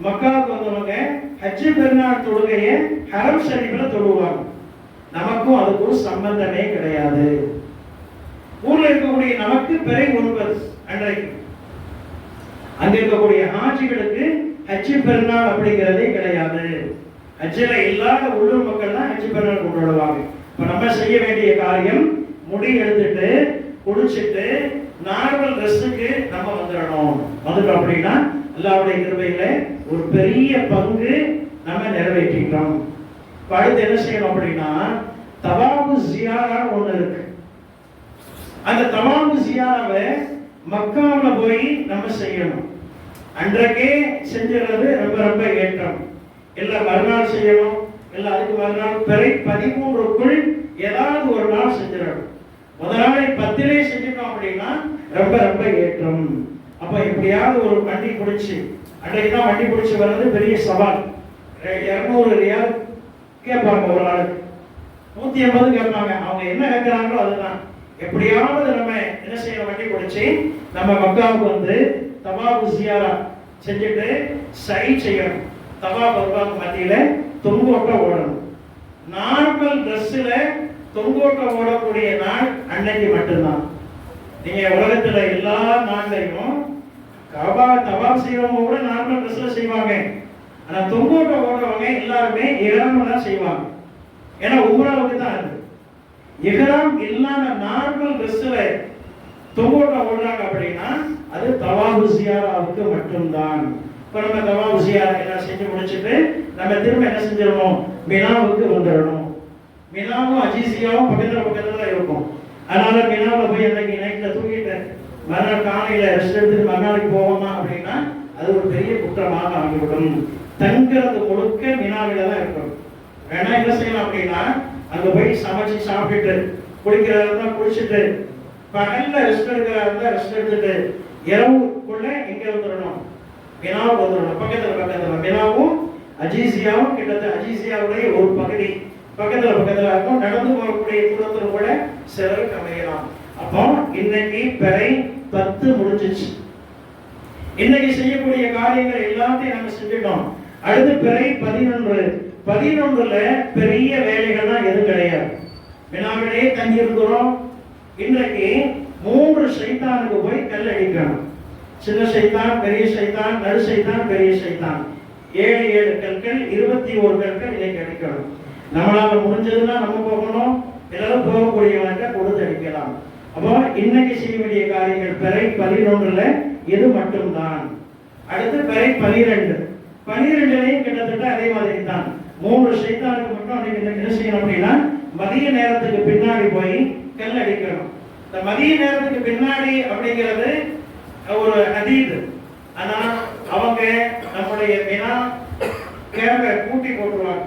மக்காவுக்கு வந்தவங்க ஹஜ்ஜி பெருநாள் தொழுகையை ஹரம் ஷரீஃப்ல தொழுவாங்க. நமக்கும் அதுக்கும் சம்பந்தமே கிடையாது. ஊர்ல இருக்கக்கூடிய நமக்கு பிறை 9 அன்றைக்கு. அங்க இருக்கக்கூடிய ஹாஜிகளுக்கு ஹஜ்ஜி பெருநாள் அப்படிங்கிறதே கிடையாது. ஹஜ்ஜில இல்லாத உள்ளூர் மக்கள் தான் ஹஜ்ஜி பெருநாள் கொண்டாடுவாங்க. இப்ப நம்ம செய்ய வேண்டிய காரியம் முடி எடுத்துட்டு குளிச்சுட்டு நார்மல் ட்ரெஸ்ஸுக்கு நம்ம வந்துடணும். வந்துட்டோம் அப்படின்னா அல்லாஹ்வுடைய கிருபையில ஒரு பெரிய பங்கு நம்ம நிறைவேற்றிட்டோம். அடுத்து என்ன செய்யணும் அப்படின்னா தவாபு ஜியாரா ஒண்ணு இருக்கு. அந்த தவாபு ஜியாராவை மக்காவில் போய் நம்ம செய்யணும். அன்றைக்கே செஞ்சிடறது ரொம்ப ரொம்ப ஏற்றம். எல்லாம் மறுநாள் செய்யணும். எல்லாம் அதுக்கு மறுநாள் பிறை 13க்குள் ஏதாவது ஒரு நாள் செஞ்சிடணும். முதல் நாள் 10 செஞ்சிட்டோம் அப்படின்னா ரொம்ப ரொம்ப ஏற்றம். அப்ப எப்படியாவது ஒரு வண்டி பிடிச்சி, அன்றைக்கு தான் வண்டி பிடிச்சி வர்றது பெரிய சவால். 200 ரியால் கேட்பாங்க ஒரு நாளுக்கு, 180 கேட்பாங்க. அவங்க என்ன கேட்கிறாங்களோ அதுதான். எப்படியாவது நம்ம என்ன செய்யணும், வண்டி பிடிச்சி நம்ம மக்காவுக்கு வந்து தவாபு ஜியாரா செஞ்சுட்டு சை செய்யணும். தவாப் வருவாங்க மத்தியில தொங்கோட்ட ஓடணும். நார்மல் ட்ரெஸ்ல தொங்கோட்ட ஓடக்கூடிய நாள் அன்னைக்கு மட்டும்தான். நீங்க உலகத்துல எல்லா நாள்லையும் கபா தவாப் செய்யறவங்க கூட நார்மல் ட்ரெஸ்ல செய்வாங்க. ஆனா தொங்கோட்ட ஓடுறவங்க எல்லாருமே இஹ்ராம் தான் செய்வாங்க. ஏன்னா உம்ராவுக்கு தான் அது. இஹ்ராம் இல்லாம நார்மல் ட்ரெஸ்ல தொங்கோட்ட ஓடுறாங்க அப்படின்னா அது தவாபு ஜியாராவுக்கு மட்டும்தான். இப்ப நம்ம தவாபு ஜியாரா எல்லாம் செஞ்சு முடிச்சுட்டு நம்ம திரும்ப என்ன செஞ்சிடணும், மினாவுக்கு வந்துடணும். மினாவும் அஜீசியாவும் பக்கத்துல இருக்கும். அதனால மினாவில் போய் அன்னைக்கு நைட்ல தூங்கிட்டு மறுநாள் காலையில ரெஸ்ட் எடுத்துட்டு மறுநாளைக்கு போவோமா அப்படின்னா அது ஒரு பெரிய குற்றமாக ஆகிவிடும். தங்கிறது முழுக்க மினாவில தான் இருக்கணும். வேணா என்ன செய்யலாம் அப்படின்னா அங்க போய் சமைச்சு சாப்பிட்டுட்டு குளிக்கிறதா குளிச்சுட்டு பகல்ல ரெஸ்ட் எடுக்கிறதா ரெஸ்ட் எடுத்துட்டு இரவுக்குள்ள இங்க வந்துடணும், மினாவுக்கு வந்துடணும். பக்கத்துல மினாவும் அஜீசியாவும் கிட்டத்தட்ட அஜீசியாவுடைய ஒரு பகுதி பக்கத்துல இருக்கும். நடந்து போகக்கூடிய தூரத்தில் கூட சிலருக்கு அமையலாம். அப்போ இன்னைக்கு பிறை 10 முடிஞ்சிச்சு. இன்னைக்கு செய்யக்கூடிய காரியங்கள் எல்லாத்தையும் நம்ம செஞ்சுட்டோம். அடுத்து பிறை 11ல பெரிய வேலைகள்லாம் எதுவும் கிடையாது. வினாவிலே தங்கி இருக்கிறோம். இன்றைக்கு 3 சைத்தானுக்கு போய் கல் அடிக்கணும். சின்ன சைத்தான், பெரிய சைத்தான், நடு சைத்தான், பெரிய சைத்தான். 7 கற்கள் 21 கற்கள் இன்னைக்கு அடிக்கணும். நம்மளால முடிஞ்சதுன்னா நம்ம போகணும், எல்லாரும் போகக்கூடியவங்க கொடுத்து அடிக்கலாம். அப்போ இன்னைக்கு செய்ய வேண்டிய காரியங்கள் பிறை 11ல இது மட்டும்தான். அடுத்து பிறை 12லையும் கிட்டத்தட்ட அதே மாதிரி தான். 3 சைத்தானுக்கு மட்டும் அன்னைக்கு என்ன செய்யணும் அப்படின்னா மதிய நேரத்துக்கு பின்னாடி போய் கல் அடிக்கணும். இந்த மதிய நேரத்துக்கு பின்னாடி அப்படிங்கிறது ஒரு ஹதீத். ஆனா அவங்க நம்முடைய மினா கேம்பை கூட்டி போட்டுருவாங்க.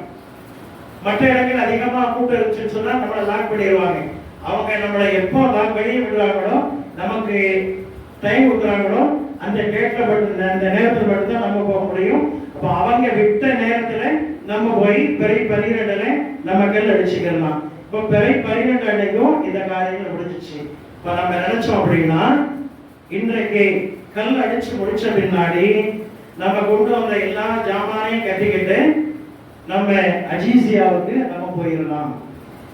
மற்ற இடங்கள் அதிகமா கூட்டம் இருந்துச்சுன்னு சொன்னா நம்மளை லாக் பண்ணிடுவாங்க. அவங்க நம்மளை எப்போ லாக் வெளியே விடுறாங்களோ, நமக்கு டைம் கொடுக்குறாங்களோ அந்த கேட்ல மட்டும் அந்த நேரத்தில் மட்டும்தான் நம்ம போக முடியும். அப்போ அவங்க விட்ட நேரத்துல நம்ம போய் பிறை 12ல நம்ம கல் அடிச்சுக்கலாம். இப்போ பிறை 12 அன்னைக்கும் இந்த காரியங்கள் முடிஞ்சிச்சு. இப்போ நம்ம நினைச்சோம் அப்படின்னா இன்றைக்கு கல் அடிச்சு முடிச்ச பின்னாடி நம்ம கொண்டு வந்த எல்லா ஜாமானையும் கட்டிக்கிட்டு நம்ம அஜீசியாவுக்கு நம்ம போயிடலாம்.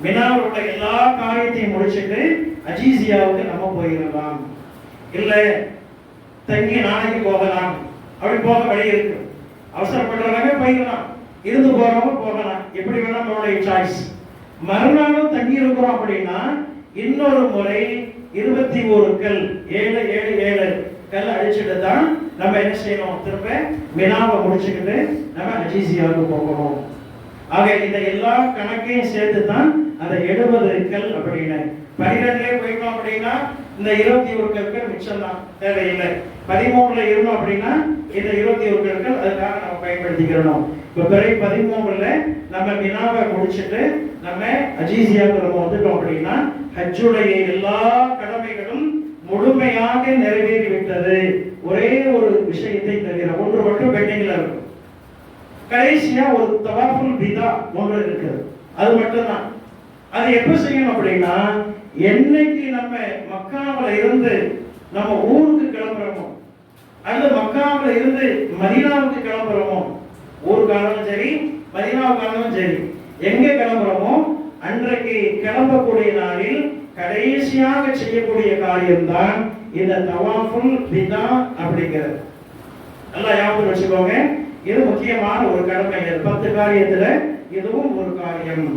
மினாவில் உள்ள எல்லா காரியத்தையும் முடிச்சுட்டு அஜீசியாவுக்கு நம்ம போயிடலாம். இல்ல தங்கி நாளைக்கு போகலாம், அப்படி போக வழி இருக்கு. அவசரப்படுறவங்க போயிடலாம், இருந்து போறவங்க போகலாம். எப்படி வேணா நம்மளுடைய சாய்ஸ். மறுநாளும் தங்கி இருக்கிறோம் அப்படின்னா இன்னொரு முறை 21 கல் 7 கல் அடிச்சுட்டு தான் நம்ம என்ன செய்யணும், திரும்ப மினாவை முடிச்சுக்கிட்டு நம்ம அஜீசியாவுக்கு போகணும். ஆக இந்த எல்லா கணக்கையும் சேர்த்து தான் அந்த 70 கல் அப்படின்னு 12லே போயிட்டோம் அப்படின்னா இந்த 21 கற்கள் மிச்சம் தான், தேவையில்லை. 13ல இருந்தோம் அப்படின்னா இந்த 21 கற்கள் அதுக்காக நம்ம பயன்படுத்திக்கிறோம். இப்ப பிறை 13ல நம்ம வினாவை முடிச்சுட்டு நம்ம அஜீசியாவுக்கு நம்ம வந்துட்டோம் அப்படின்னா ஹஜ்ஜுடைய எல்லா கடமைகளும் முழுமையாக நிறைவேறி விட்டது. ஒரே ஒரு விஷயத்தை தவிர ஒன்று மட்டும் பெண்டிங்ல இருக்கும். கடைசியா ஒரு தவாஃபுல் விதா ஒன்று இருக்குது, அது மட்டும்தான். அது எப்ப செய்யணும் அப்படின்னா என்னைக்கு நம்ம மக்காவுல இருந்து நம்ம ஊருக்கு கிளம்புறோமோ அல்லது மக்காவுல இருந்து மதீனாவுக்கு கிளம்புறோமோ, ஊருக்காரனும் சரி மதீனாவுக்காரனும் சரி, எங்க கிளம்புறோமோ அன்றைக்கு கிளம்பக்கூடிய நாளில் கடைசியாக செய்யக்கூடிய காரியம்தான் இந்த தவாஃபுல் விதா அப்படிங்கிறது. நல்லா ஞாபகம் வச்சுக்கோங்க, இது முக்கியமான ஒரு கடமை. 10 காரியத்துல இதுவும் ஒரு காரியம்.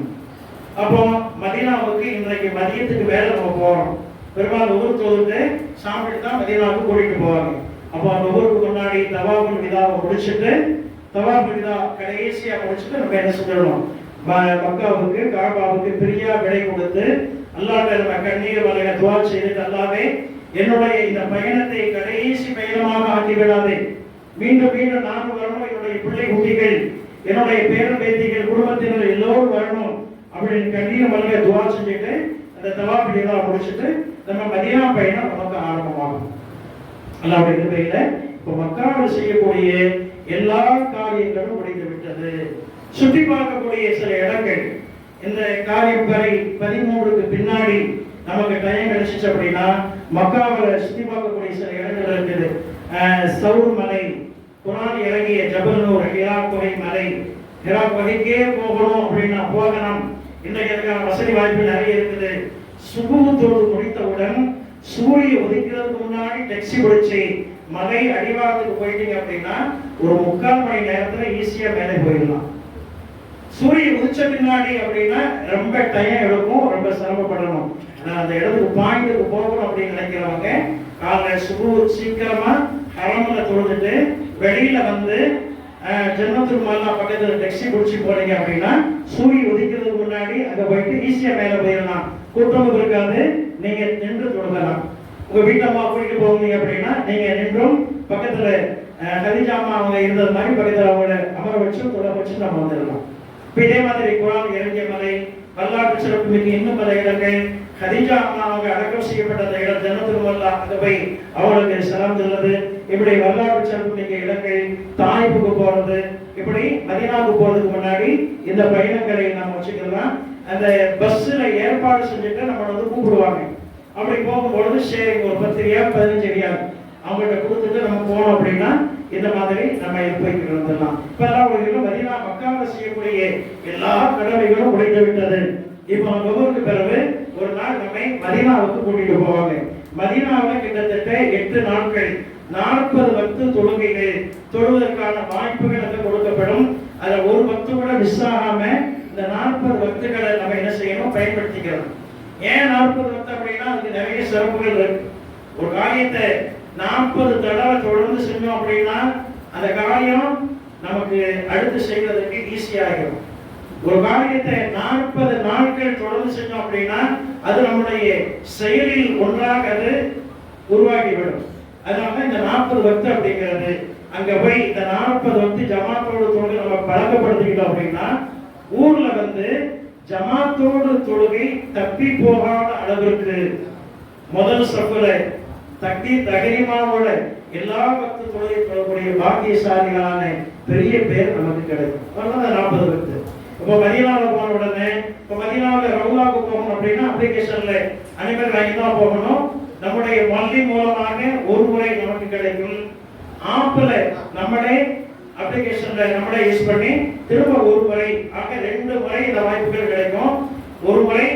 அப்போ மதீனாவுக்கு இன்றைக்கு மதியத்துக்கு மேல நம்ம போறோம். பெரும்பாலும் ஊர் தொழுது சாப்பிட்டு தான் மதீனாவுக்கு கூட்டிட்டு போவாங்க. அப்போ அந்த ஊருக்கு முன்னாடி தவாஃபுல் விதாவை முடிச்சுட்டு, தவாஃபுல் விதா கடைசியா முடிச்சுட்டு நம்ம என்ன செஞ்சிடணும், மக்காவுக்கு காபாவுக்கு பிரியா விடை கொடுத்து அல்லாஹ்விடம் நம்ம கண்ணீர் வளைய துஆ செய்து, அல்லாஹ்வே என்னுடைய இந்த பயணத்தை கடைசி பயணமாக ஆக்கி விடாதே, மீண்டும் மீண்டும் நான் வரணும், என்னுடைய பிள்ளை குட்டிகள் என்னுடைய பேரன் பேத்திகள் குடும்பத்தினர் எல்லோரும் வரணும் அப்படின்னு கண்ணீர் வளைய துஆ செஞ்சுட்டு அந்த தவாஃப் விதா முடிச்சுட்டு நம்ம மதீனா பயணம் நமக்கு ஆரம்பமாகும். அல்லாஹ்வுடைய கிருபையில இப்போ மக்காவில் செய்யக்கூடிய எல்லா காரியங்களும் முடிந்து விட்டது. சுற்றி பார்க்கக்கூடிய சில இடங்கள் இந்த காரியம் வரை 13க்கு பின்னாடி நமக்கு டைம் கிடைச்சிச்சு அப்படின்னா மக்காவில் சுற்றி பார்க்கக்கூடிய சில இடங்கள் இருக்குது. சவுர் மலை, குர்ஆன் இறங்கிய ஜபல் நூர், ஹிரா குகை மலை. ஹிரா குகைக்கே போகணும் அப்படின்னா போகணும். இன்றைக்கு அதுக்கான வசதி வாய்ப்பு நிறைய இருக்குது. சுபுஹ் தொழுது முடித்தவுடன் சூரிய உதிக்கிறதுக்கு முன்னாடி டாக்ஸி பிடிச்சி மலை அடிவாரத்துக்கு போயிட்டீங்க அப்படின்னா ஒரு 3/4 மணி நேரத்துல ஈஸியா மேலே போயிடலாம். சூரிய உதிச்ச பின்னாடி அப்படின்னா ரொம்ப டைம் எடுக்கும், ரொம்ப சிரமப்படணும். அந்த இடத்துக்கு பாயிண்ட்டுக்கு போகணும் அப்படின்னு நினைக்கிறவங்க காலை சுபுஹ் சீக்கிரமா ஹரம்ல தொழுதுட்டு வெளியில வந்து ஜன்னத்துல் மல்லா பக்கத்துல டாக்ஸி பிடிச்சி போறீங்க அப்படின்னா சூரிய உதிக்கிறதுக்கு முன்னாடி அங்க போயிட்டு ஈஸியா மேலே போயிடலாம். கூட்டமும் இருக்காது, நீங்க நின்று தொழுகலாம். உங்க வீட்டம்மா கூட்டிட்டு போவீங்க அப்படின்னா நீங்க நின்றும் பக்கத்துல கதீஜா அம்மா அவங்க இருந்தது மாதிரி பக்கத்துல அவங்கள அமர வச்சு தொலை வச்சு நம்ம வந்துடலாம். இப்போ இதே மாதிரி குர்ஆன் இறங்கிய மலை, வரலாற்று சிறப்பு மிக்க இன்னும் பல இடங்கள், கதீஜா அம்மா அவங்க அடக்கம் செய்யப்பட்ட அந்த இடம் ஜன்னத்துல் மல்லா, அங்க போய் அவங்களுக்கு சலாம் சொல்றது, இப்படி வரலாற்று சிறப்பு மிக்க இடங்கள், தாயிப்புக்கு போறது, இப்படி மதீனாவுக்கு போறதுக்கு முன்னாடி இந்த பயணங்களை நம்ம வச்சுக்கலாம். அந்த பஸ்ல ஏற்பாடு செஞ்சுட்டு நம்ம வந்து கூப்பிடுவாங்க. அப்படி போகும்பொழுது சரி ஒரு 10 ரியால் 15 ரியால் அவங்கள்ட்ட கொடுத்துட்டு நம்ம போனோம் அப்படின்னா இந்த மாதிரி நம்ம போய்கிட்டு வந்துடலாம். இப்பெல்லாம் ஒரு மதீனா மக்காவில் செய்யக்கூடிய எல்லா கடமைகளும் முடிந்து விட்டது. இப்போ நுகருக்கு பிறகு ஒரு நாள் நம்மை மதீனாவுக்கு கூட்டிட்டு போவாங்க. மதீனாவில் கிட்டத்தட்ட 8 நாட்கள் 40 வக்து தொழுகைகள் தொழுவதற்கான வாய்ப்புகள் அங்கே கொடுக்கப்படும். அதில் ஒரு வக்து கூட மிஸ் ஆகாம இந்த 40 வக்துகளை நம்ம என்ன செய்யணும், பயன்படுத்திக்கிறோம். ஏன் 40 வக்து அப்படின்னா அதுக்கு நிறைய சிறப்புகள் இருக்கு. ஒரு காரியத்தை 40 தடவை தொடர்ந்து செஞ்சோம் அப்படின்னா அந்த காரியம் நமக்கு அடுத்து செய்வதற்கு ஈஸியாகிடும். ஒரு காரியத்தை 40 நாட்கள் தொடர்ந்து செஞ்சோம் அப்படின்னா அது நம்முடைய செயலில் ஒன்றாக அது உருவாகிவிடும். அதனால இந்த 40 வக்து அப்படிங்கிறது அங்க போய் இந்த 40 வக்து ஜமாத்தோடு தொழுகை நம்ம பழக்கப்படுத்திக்கிட்டோம் அப்படின்னா ஊர்ல வந்து ஜமாத்தோடு தொழுகை தப்பி போகாத அளவிற்கு முதல் சஃப்ல தக்பீர் தஹரீமாவோட எல்லா வக்து தொழுகை தொழக்கூடிய பாக்கியசாலிகளான பெரிய பேர் நமக்கு கிடைக்கும். அதனால 40 வக்து. இப்போ மதீனாவில் போன உடனே இப்போ மதீனாவில் ரவுலாவுக்கு போகணும் அப்படின்னா அப்ளிகேஷன்ல அனுமதி வாங்கி தான் போகணும். நம்முடைய வங்கி மூலமாக ஒரு முறை நமக்கு கிடைக்கும். ஆப்ல நம்மளே அப்ளிகேஷன்ல நம்மளே யூஸ் பண்ணி திரும்ப ஒரு முறை, ஆக 2 முறை இந்த வாய்ப்புகள் கிடைக்கும். ஒரு முறை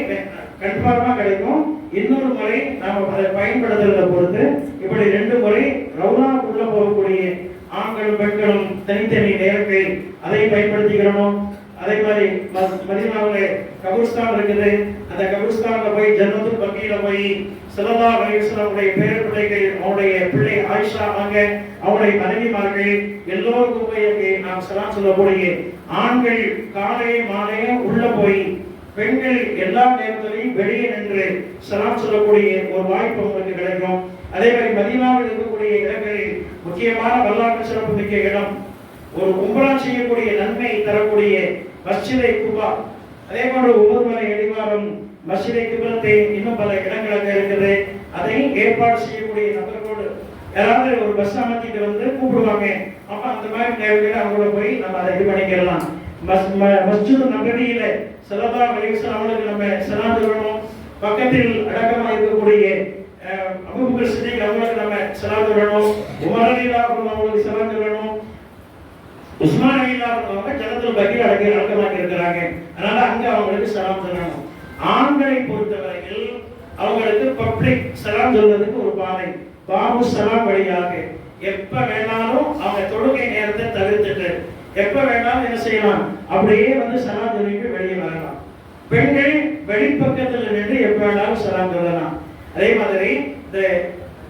கன்ஃபார்மா கிடைக்கும், இன்னொரு முறை நாம அதை பயன்படுத்துறதை பொறுத்து இப்படி 2 முறை ரவுலாவுக்குள்ள போகக்கூடிய ஆண்களும் பெண்களும் தனித்தனி நேரங்கள் அதை பயன்படுத்திக்கிறோம். அதே மாதிரி மதீனாவில் கபூர்ஸ்தான் இருக்குது. அந்த கபூர்ஸ்தான்ல போய் ஜன்னத்துல் பக்கீல போய் ஸல்லல்லாஹு அலைஹி வஸல்லம் பேர் பிள்ளைகள், அவருடைய பிள்ளை ஆயிஷா அவங்க, அவருடைய மனைவிமார்கள் எல்லோருக்கும் போய் நாம் சலாம் சொல்லக்கூடிய ஆண்கள் காலை மாலையே உள்ள போய் பெண்கள் எல்லா நேரத்திலையும் வெளியே நின்று சலாம் சொல்லக்கூடிய ஒரு வாய்ப்பு உங்களுக்கு கிடைக்கும். அதே மாதிரி மதீனாவில் இருக்கக்கூடிய இடங்களில் முக்கியமான வரலாற்று சிறப்பு மிக்க இடம், ஒரு உம்ரா செய்யக்கூடிய நன்மை தரக்கூடிய மஸ்ஜிதை குபா, அதே போன்று உமர்மலை அடிவாரம், மஸ்ஜிதை கிப்லத்தை, இன்னும் பல இடங்கள் இருக்குது. அதையும் ஏற்பாடு செய்யக்கூடிய நபர்களோடு யாராவது ஒரு பஸ் அமைச்சிட்டு வந்து கூப்பிடுவாங்க. அப்ப அந்த மாதிரி நேரத்தில் அவங்கள போய் நம்ம அதை இது பண்ணிக்கலாம். மஸ்ஜித் நபவியில ஸல்லல்லாஹு அலைஹி வஸல்லம் அவங்களுக்கு நம்ம ஸலாம் சொல்லணும். பக்கத்தில் அடக்கமா இருக்கக்கூடிய அபூபக்கர் சித்திக் அவங்களுக்கு நம்ம ஸலாம் சொல்லணும். உமர் ரலியல்லாஹு அன்ஹு அவங்களுக்கு ஸலாம் சொல்லணும். உஸ்மான் ரலியல்லாஹு அன்ஹு அவங்க ஜன்னத்துல் பக்கீல் அடக்கமாக இருக்கிறாங்க. அதனால அங்க அவங்களுக்கு ஸலாம் சொல்லணும். ஆண்களை பொறுத்தவரையில் அவங்களுக்கு பப்ளிக் ஸலாம் சொல்றதுக்கு ஒரு பாதை, பாபு ஸலாம் வழியாக எப்ப வேணாலும் அவங்க தொழுகை நேரத்தை தவிர்த்துட்டு எப்ப வேணாலும் என்ன செய்யலாம், அப்படியே வந்து ஸலாம் சொல்லிட்டு வெளியே வரலாம். பெண்கள் வெளிப்பக்கத்தில் நின்று எப்ப வேணாலும் ஸலாம் சொல்லலாம். அதே மாதிரி இந்த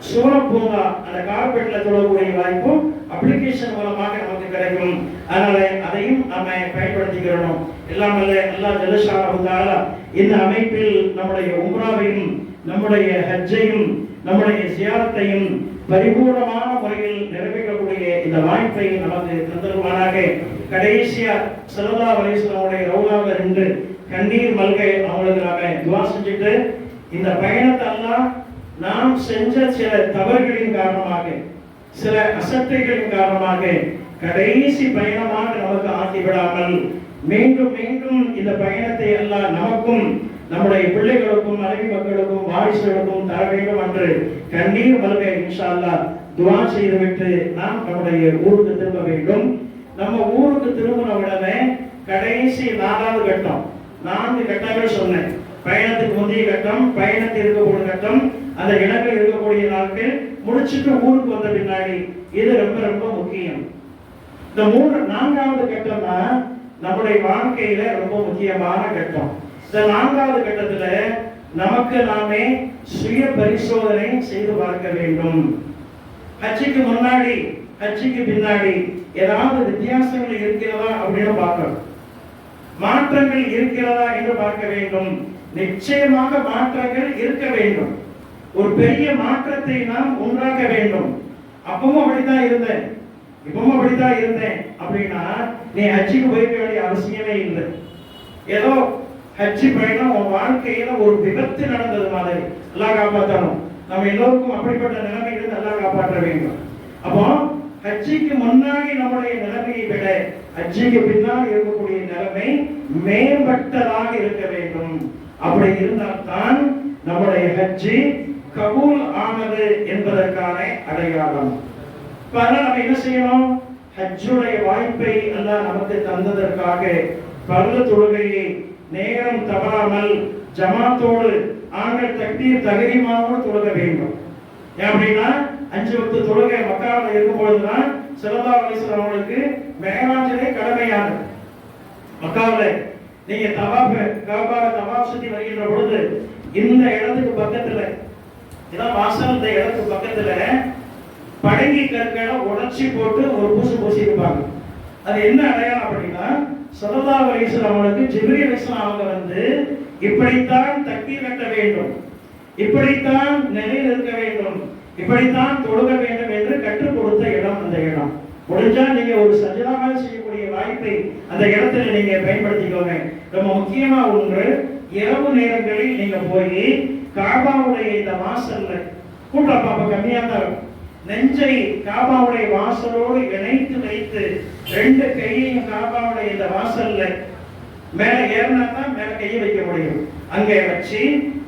சூழப்பூங்கா அந்த கார்பெட்ல தொழக்கூடிய வாய்ப்பும் அப்ளிகேஷன் மூலமாக நமக்கு கிடைக்கும். அதனால அதையும் நம்ம பயன்படுத்திக்கிறோம். எல்லாம் அல்லாஹ் ஜல்லஷானஹு தஆலா இந்த அமைப்பில் நம்முடைய உம்ராவையும் நம்முடைய ஹஜ்ஜையும் நம்முடைய ஜியாரத்தையும் பரிபூர்ணமான முறையில் நிறைவேற்றக்கூடிய இந்த வாய்ப்பை நமக்கு தந்தருவானாக. கடைசியா ஸல்லல்லாஹு அலைஹி வஸல்லம் ரவுலாவில் நின்று கண்ணீர் மல்கை அவங்களுக்கு நாம துஆ செஞ்சுட்டு, இந்த பயணத்தை எல்லாம் நாம் செஞ்ச சில தவறுகளின் காரணமாக, சில அசட்டைகளின் காரணமாக கடைசி பயணமாக நமக்கு ஆக்கிவிடாமல் மீண்டும் மீண்டும் இந்த பயணத்தை எல்லாம் நமக்கும் நம்முடைய பிள்ளைகளுக்கும் மனைவி மக்களுக்கும் வாரிசுகளுக்கும் தர வேண்டும் என்று கண்ணீர் மல்கை இன்ஷா அல்லாஹ் துஆ செய்துவிட்டு நாம் நம்முடைய ஊருக்கு திரும்ப வேண்டும். நம்ம ஊருக்கு திரும்பின உடனே கடைசி 4வது கட்டம், 4 கட்டங்கள் சொன்னேன். பயணத்துக்கு முந்தைய கட்டம், பயணத்தில் இருக்கக்கூடிய கட்டம், அந்த இடங்கள் இருக்கக்கூடிய நாட்கள் முடிச்சுட்டு ஊருக்கு வந்த பின்னாடி இது ரொம்ப ரொம்ப முக்கியம். இந்த 4வது கட்டம் தான் நம்முடைய வாழ்க்கையில ரொம்ப முக்கியமான கட்டம். இந்த 4வது கட்டத்துல நமக்கு நாமே சுய பரிசோதனை செய்து பார்க்க வேண்டும். ஹஜ்ஜுக்கு முன்னாடி ஹஜ்ஜுக்கு பின்னாடி ஏதாவது வித்தியாசங்கள் இருக்கிறதா அப்படின்னு பார்க்கணும். மாற்றங்கள் இருக்கிறதா என்று பார்க்க வேண்டும். நிச்சயமாக மாற்றங்கள் இருக்க வேண்டும். ஒரு பெரிய மாற்றத்தை நாம் உண்டாக்க வேண்டும். அப்பவும் அப்படித்தான் இருந்தேன், இப்பவும் அப்படித்தான் இருந்தேன் அப்படின்னா நீ ஹஜ்ஜுக்கு போய்க்க வேண்டிய அவசியமே இல்லை. ஏதோ ஹஜ்ஜி பயணம் உன் வாழ்க்கையில ஒரு விபத்து நடந்தது மாதிரி எல்லாம் காப்பாற்றணும். நம்ம எல்லோருக்கும் அப்படிப்பட்ட நிலைமைகளை எல்லாம் காப்பாற்ற வேண்டும். அப்போ ஹஜ்ஜிக்கு முன்னாடி நம்முடைய நிலைமையை விட ஹஜ்ஜிக்கு பின்னால் இருக்கக்கூடிய நிலைமை மேம்பட்டதாக இருக்க வேண்டும். அப்படி இருந்தால்தான் நம்முடைய ஹஜ்ஜி கபூல் ஆனது என்பதற்கான அடையாளம். நம்ம என்ன செய்யணும், ஹஜ்ஜுடைய வாய்ப்பை அல்லாஹ் நமக்கு தந்ததற்காக பர்து தொழுகையை நேரம் தவறாமல் ஜமாத்தோடு ஆண்கள் தக்பீர் தஹ்ரீமாவோடு தொழுக வேண்டும். அப்படின்னா 5 வக்து தொழுகை மக்காவில் இருக்கும் பொழுதுதான் ஸல்லல்லாஹு அலைஹி வஸல்லம் அவர்களுக்கு மிஅராஜிலே கடமையானது. மக்காவில் நீங்க தவாப் சுத்தி வருகின்ற பொழுது இந்த இடத்துக்கு பக்கத்துல இதான் வாசல், இந்த இடத்துக்கு பக்கத்துல படங்கி கற்களை உடைச்சி போட்டு ஒரு பூசி இருப்பாங்க. அது என்ன அடையாளம் அப்படின்னா ஸல்லல்லாஹு அலைஹி வஸல்லம் அவர்களுக்கு ஜிப்ரீல் அலைஹிஸ்ஸலாம் அவங்க வந்து இப்படித்தான் தக்பீர் கட்ட வேண்டும், இப்படித்தான் நிலையில் இருக்க வேண்டும், இப்படித்தான் தொழுக வேண்டும் என்று கற்றுக் கொடுத்த இடம் அந்த இடம். முடிஞ்சா நீங்க ஒரு சஜதாவாக செய்யக்கூடிய வாய்ப்பை அந்த இடத்துல நீங்க பயன்படுத்திக்கோங்க. ரொம்ப முக்கியமா ஒன்று, இரவு நேரங்களில் நீங்க போய் காபாவுடைய இந்த வாசல்ல கூட்டம் பாப்ப கம்மியா தான் இருக்கும். நெஞ்சை காபாவுடைய வாசலோடு இணைத்து வைத்து 2 கையையும் காபாவுடைய இந்த வாசல்ல மேல ஏறினா தான் மேல கையை வைக்க முடியும். அங்கே வச்சு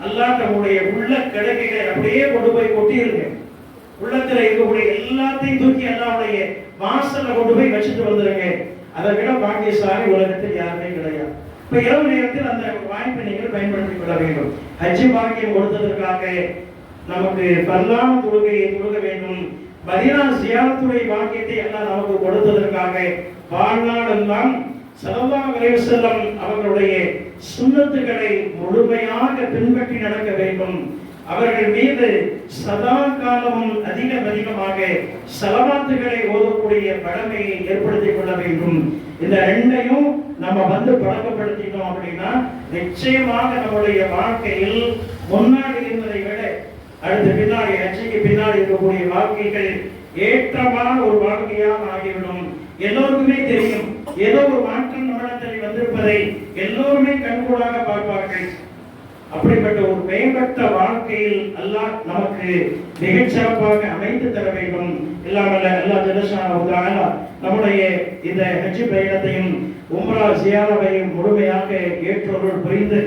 அல்லாஹ் தம்முடைய உள்ள கிடக்கைகளை அப்படியே கொண்டு போய் கொட்டிருங்க. உள்ளத்துல இருக்கக்கூடிய எல்லாத்தையும் தூக்கி அல்லாஹ்வுடைய வாசல்ல கொண்டு போய் வச்சுட்டு வந்துருங்க. அதை விட பாக்கியசாலி உலகத்தில் யாருமே கிடையாது. இப்ப இரவு நேரத்தில் அந்த வாய்ப்பை நீங்கள் பயன்படுத்திக் கொள்ள வேண்டும். ஹஜ்ஜி பாக்கியம் கொடுத்ததற்காக நமக்கு பர்லான தொழுகையை தொழுக வேண்டும். மதீனா ஜியாரத்துடைய பாக்கியத்தை எல்லாம் நமக்கு கொடுத்ததற்காக வாழ்நாளெல்லாம் ஸல்லல்லாஹு அலைஹி வஸல்லம் அவர்களுடைய சுன்னத்துகளை முழுமையாக பின்பற்றி நடக்க வேண்டும். அவர்கள் மீது சதா காலமும் அதிகமாக ஸலவாத்துகளை ஓதக்கூடிய பழமையை ஏற்படுத்திக் கொள்ள வேண்டும். இந்த ரெண்டையும் நம்ம பழக்கப்படுத்தினோம் அப்படின்னா நிச்சயமாக நம்முடைய வாழ்க்கையில் முன்னாடி இருந்ததை விட அடுத்து பின்னாடி ஹஜ்ஜுக்கு பின்னாடி இருக்கக்கூடிய வாழ்க்கைகள் ஏற்றமான ஒரு வாழ்க்கையாக ஆகிவிடும். எல்லோருக்குமே தெரியும், ஏதோ ஒரு மாற்றம் நம்மிடத்தில் வந்திருப்பதை எல்லோருமே கண்கூடாக பார்ப்பார்கள். அப்படிப்பட்ட ஒரு மேம்பட்ட வாழ்க்கையில் அல்லாஹ் நமக்கு மிகச்சிறப்பாக அமைத்து தர வேண்டும். இல்லாமல் அல்லாஹ் ஜல்லஷானஹு தஆலா நம்முடைய இந்த ஹஜ் பயணத்தையும் உம்ரா ஜியாராவையும் முழுமையாக ஏற்றொருள் புரிந்து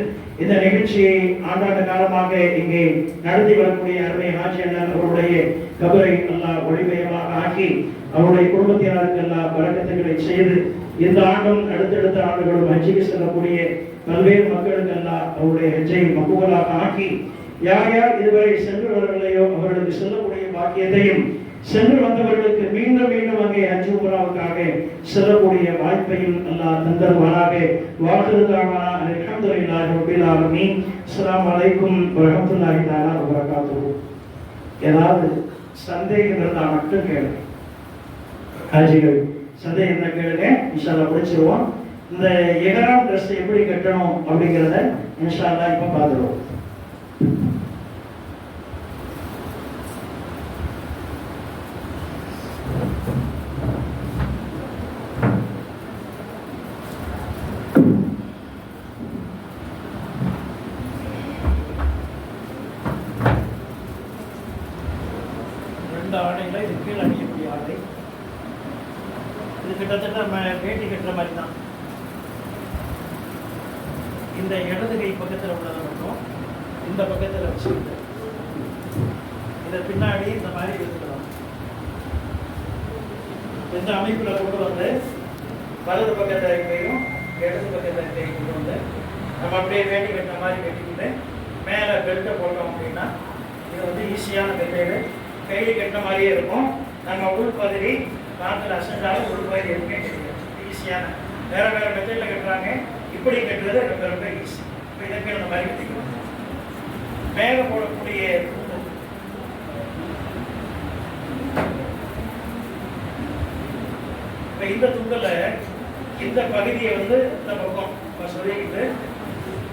இந்த நிகழ்ச்சியை ஆண்டாண்டு காலமாக இங்கே நடத்தி வரக்கூடிய அருமை ஹாஜி அண்ணன் அவருடைய கபரை அல்லாஹ் ஒளிமயமாக ஆக்கி அவருடைய குடும்பத்தினருக்கு அல்லாஹ் பரக்கத்துகளை செய்து இந்த ஆண்டும் அடுத்தடுத்த ஆண்டுகளும் ஹஜ்ஜுக்கு செல்லக்கூடிய பல்வேறு மக்களுக்கு அல்லாஹ் அவருடைய ஹஜ்ஜை மக்பூலாக ஆக்கி யார் யார் இதுவரை சென்று வரவில்லையோ அவர்களுக்கு செல்லக்கூடிய பாக்கியத்தையும் சென்று வந்தவர்களுக்கு மீண்டும் மீண்டும் அங்கே ஹஜ் உம்ராவுக்காக செல்லக்கூடிய வாய்ப்பையும் அல்லாஹ் தந்தருவானாக. வாஹிரு தஅவானா அல்ஹம்துலில்லாஹி ரப்பில் ஆலமீன். அஸ்ஸலாமு அலைக்கும் வரஹ்மத்துல்லாஹி தஆலா வபரகாத்துஹு. ஏதாவது சந்தேகம் இருந்தால் மட்டும் கேளுங்க. ஹாஜிகள் சந்தேகம் இருந்தால் கேளுங்க, இன்ஷா அல்லாஹ் முடிச்சிருவோம். இந்த இஹ்ராம் ட்ரெஸ் எப்படி கட்டணும் அப்படிங்கிறத இன்ஷா அல்லாஹ் இப்போ பார்த்துருவோம். ரெண்டு ஆடைகளை இது கீழே அணியக்கூடிய ஆடை. இது கிட்டத்தட்ட நம்ம வேட்டி கட்டுற மாதிரி தான். இந்த இடது கை பக்கத்தில் உள்ளதை மட்டும் இந்த பக்கத்தில் வச்சுக்கிட்டு இதை பின்னாடி இந்த மாதிரி எடுத்துக்கலாம். இந்த அமைப்பில் கொண்டு வந்து வலது பக்கத்தில் இருக்கையும் இடது பக்கத்தில் இருக்கையும் கொண்டு வந்து நம்ம அப்படியே வேட்டி கட்டுற மாதிரி கட்டிக்கிட்டு மேலே பெல்ட்டை போட்டோம் அப்படின்னா இது வந்து ஈஸியான மெத்தேடு. கைலி கட்டுற மாதிரியே இருக்கும். நம்ம உள்பகுதி காற்றுல அசைஞ்சாலும் உள்பகுதி எதுவுமே தெரியும். ஈஸியான வேறு வேறு மெத்தேடில் கட்டுறாங்க, இப்படி கட்டுறது ரொம்ப ரொம்ப ஈஸி. இப்போ இதற்கு அந்த மாதிரி கட்டிக்கலாம். மேலே போடக்கூடிய இப்போ இந்த துண்டில் இந்த பகுதியை வந்து இந்த பக்கம் சொல்லிக்கிட்டு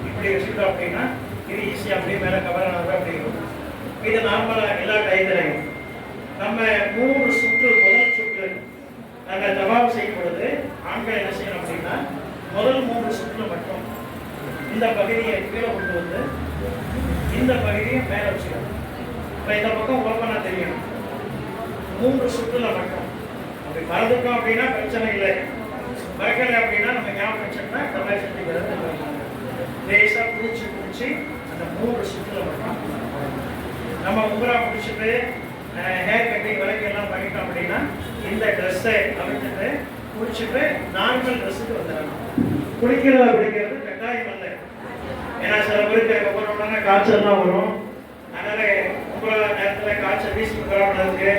இப்படி வச்சுக்கிட்டோம் அப்படின்னா இது ஈஸியாக அப்படியே மேலே கவரானது அப்படி இருக்கும். இது நார்மலாக எல்லா டயத்துலையும் நம்ம 3 சுற்று, முதல் சுற்று நாங்கள் தவாப் செய்யும் பொழுது ஆண்கள் என்ன செய்யணும் அப்படின்னா முதல் 3 சுற்றுல மட்டும் இந்த பகுதியை கீழே கொண்டு வந்து இந்த பகுதியை மேலே வச்சுக்கணும். இப்போ இந்த பக்கம் ஓப்பனாக தெரியணும். 3 சுற்றுல மட்டும் அப்படி மறந்துட்டோம் அப்படின்னா பிரச்சனை இல்லை. மறக்கலை அப்படின்னா நம்ம ஞாபகம் வச்சோம்னா இந்த மாதிரி செஞ்சுக்கிறது. லேசாக குடிச்சு அந்த 3 சுற்றுல மட்டும் நம்ம உம்ரா முடிச்சுட்டு ஹேர் கட்டிங் வரைக்கும் எல்லாம் பண்ணிட்டோம் அப்படின்னா இந்த ட்ரெஸ்ஸை அமைச்சிட்டு குளிச்சுட்டு நார்மல் ட்ரெஸ்ஸுக்கு வந்துடணும். குளிக்கிறதா பிடிக்கிறது கட்டாயம் இல்லை. ஏன்னா சில பேருக்கு போனோம்னா காய்ச்சல் தான் வரும். அதனால உம்ரா நேரத்தில் காய்ச்சல் வீசி இருக்கு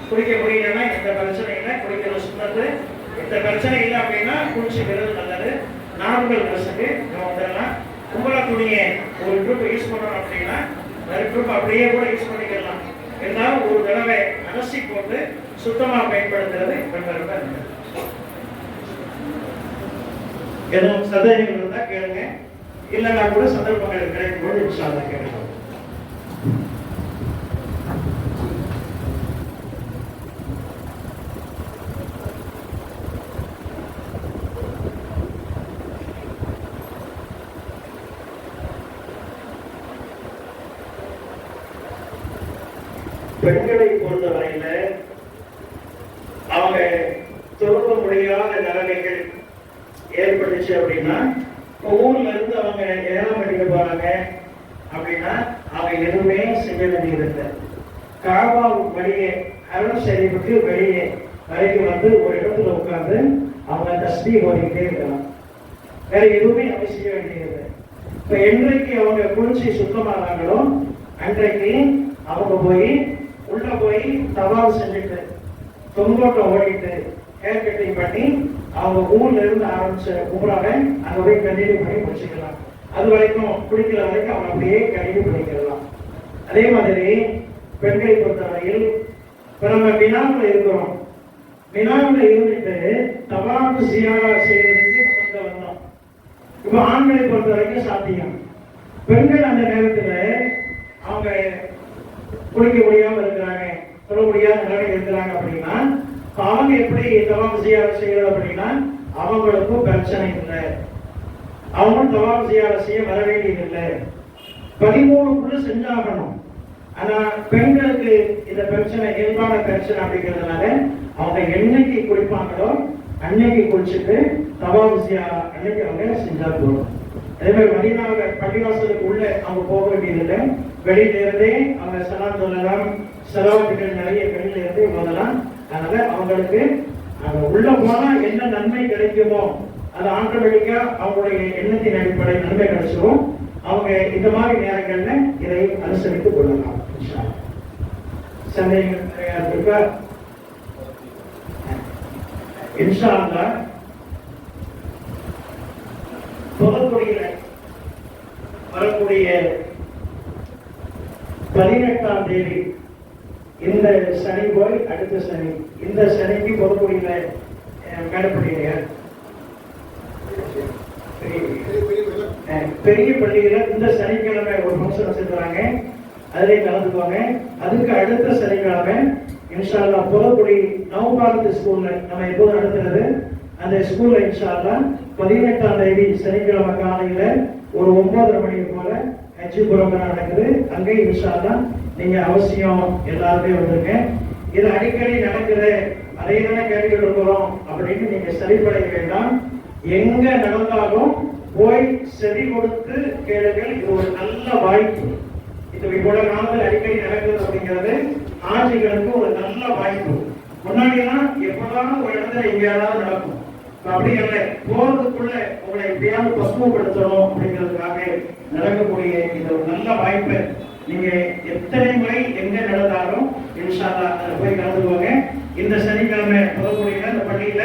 குளிக்க முடியலன்னா எந்த பிரச்சனை இல்லை, குளிக்கிற சுண்ணத்து. எந்த பிரச்சனை இல்லை அப்படின்னா குளிச்சுக்கிறது நல்லது. நார்மல் ட்ரெஸ்ஸுக்கு நம்ம வந்துடலாம். உம்ரா துணியை ஒரு ட்ரூப் யூஸ் பண்ணுறோம் அப்படின்னா ட்ரூப் அப்படியே கூட யூஸ் பண்ணிக்கலாம். இருந்தாலும் ஒரு தடவை அலசி போட்டு சுத்தமாக பயன்படுத்துறது ரொம்ப ரொம்ப நல்லது. எதுவும் சந்தேகங்கள் இருந்தால் கேளுங்க, இல்லைன்னா கூட சந்தர்ப்பங்கள் கிடைக்கும் போது இன்ஷா அல்லாஹ் கேட்கலாம். பெண்களை பொறுத்தவரையில அவங்க தொழுக முடியாத நிலைமைகள் ஏற்பட்டுச்சு அப்படின்னா ஊர்ல இருந்து அவங்க ஏழாம் படிக்க போறாங்க அப்படின்னா அவங்க எதுவுமே செய்ய வேண்டியதில்லை. காபா வெளியே அருள் ஷரீஃபுக்கு வெளியே வரைக்கும் வந்து ஒரு இடத்துல உட்கார்ந்து அவங்க தஸ்பீஹ் ஓதிக்கிட்டே இருக்கலாம். வேற எதுவுமே அவங்க செய்ய வேண்டியதில்லை. இப்ப என்றைக்கு அவங்க குளிச்சு சுத்தமானாங்களோ அன்றைக்கு அவங்க போய் உள்ள போய் தவாப் செஞ்சுட்டு தொங்கோட்டம் ஓடிட்டு ஹேர் கட்டிங் பண்ணி அவங்க ஊர்ல இருந்து ஆரம்பிச்ச உம்ராவை அங்க போய் கண்டினியூ பண்ணி முடிச்சுக்கலாம். அது வரைக்கும் குளிக்கிற வரைக்கும் அவங்க அப்படியே கண்டினியூ பண்ணிக்கலாம். அதே மாதிரி பெண்களை பொறுத்தவரையில் இப்ப நம்ம மினாவில் இருக்கிறோம். மினாவில் இருந்துட்டு தவாஃப் ஜியாரா செய்வதற்கு நமக்கு வந்தோம். இப்ப ஆண்களை பொறுத்த வரைக்கும் சாத்தியம். பெண்கள் அந்த நேரத்துல அவங்க குளிக்க முடியாம இருக்கிறாங்க, சொல்ல முடியாத நிலைமை இருக்கிறாங்க அப்படின்னா அவங்க எப்படி தவாஃப் ஜியாரா செய்யறது அப்படின்னா அவங்களுக்கும் பிரச்சனை இல்லை, அவங்களும் தவாஃப் ஜியாரா செய்ய வர வேண்டியதில்லை. 13 செஞ்சாகணும். ஆனா பெண்களுக்கு இந்த பிரச்சனை இயல்பான பிரச்சனை அப்படிங்கிறதுனால அவங்க என்னைக்கு குளிப்பாங்களோ அன்னைக்கு குளிச்சுட்டு தவாஃப் ஜியாரா அன்னைக்கு அவங்க செஞ்சா போதும். அதே மாதிரி மதீனாவுல பள்ளிவாசலுக்கு உள்ள அவங்க போக வேண்டியதில்லை, வெளியில இருந்தே அவங்க சலாம் சொல்லலாம், செலவாட்டுகள் நிறைய வெளியில இருந்தே போதலாம். அதனால அவங்களுக்கு உள்ள போனா என்ன நன்மை கிடைக்குமோ அது ஆட்டோமேட்டிக்கா அவங்களுடைய எண்ணத்தின் அடிப்படை நன்மை கிடைச்சிடும். அவங்க இந்த மாதிரி நேரங்கள்ல இதை அனுசரித்துக் கொள்ளலாம். சந்தேகங்கள் இருக்கா? இன்ஷா அல்லாஹ் வரக்கூடிய 18ஆம் தேதி இந்த சனி போய் அடுத்த சனி, இந்த சனிக்கு பொதுக்குடியில மேடப்பள்ளியில பெரிய பள்ளியில இந்த சனிக்கிழமை ஒரு ஃபங்க்ஷன் வச்சிருக்கிறாங்க, அதிலே கலந்துக்குவாங்க. அதுக்கு அடுத்த சனிக்கிழமை இன்ஷா அல்லாஹ் பொதுக்குடி நவபாரத் ஸ்கூல்ல நம்ம எப்போது நடத்துறது அந்த ஸ்கூல்ல இன்ஷா அல்லாஹ் 18ஆம் தேதி சனிக்கிழமை காலையில ஒரு 9:30 மணிக்கு போல ஹஜ் புரோகிராம் நடக்குது. அங்கே இன்ஷா அல்லாஹ் நீங்க அவசியம் எல்லாருமே வந்துருங்க. இது அடிக்கடி நடக்குது, அதே தானே கேட்டுக்கிட்டு இருக்கிறோம் அப்படின்னு நீங்க சரிப்படைய வேண்டாம். எங்க நடந்தாலும் போய் செவி கொடுத்து கேளுங்கள். இது ஒரு நல்ல வாய்ப்பு. இது இவ்வளவு காலத்தில் அடிக்கடி நடக்குது அப்படிங்கிறது ஆட்சிகளுக்கு ஒரு நல்ல வாய்ப்பு. முன்னாடியெல்லாம் எப்பதான் ஒரு இடத்துல எங்கேயாவது நடக்கும், அப்படி இல்லை, போறதுக்குள்ள உங்களை எப்படியாவது பசுமப்படுத்தணும் அப்படிங்கிறதுக்காக நடக்கக்கூடிய இந்த ஒரு நல்ல வாய்ப்பை நீங்க எத்தனை முறை எங்க நடந்தாலும் இன்ஷா அல்லாஹ் அதுல போய் கலந்துக்குவாங்க. இந்த சனிக்கிழமை புதுக்குடியில இந்த பள்ளியில,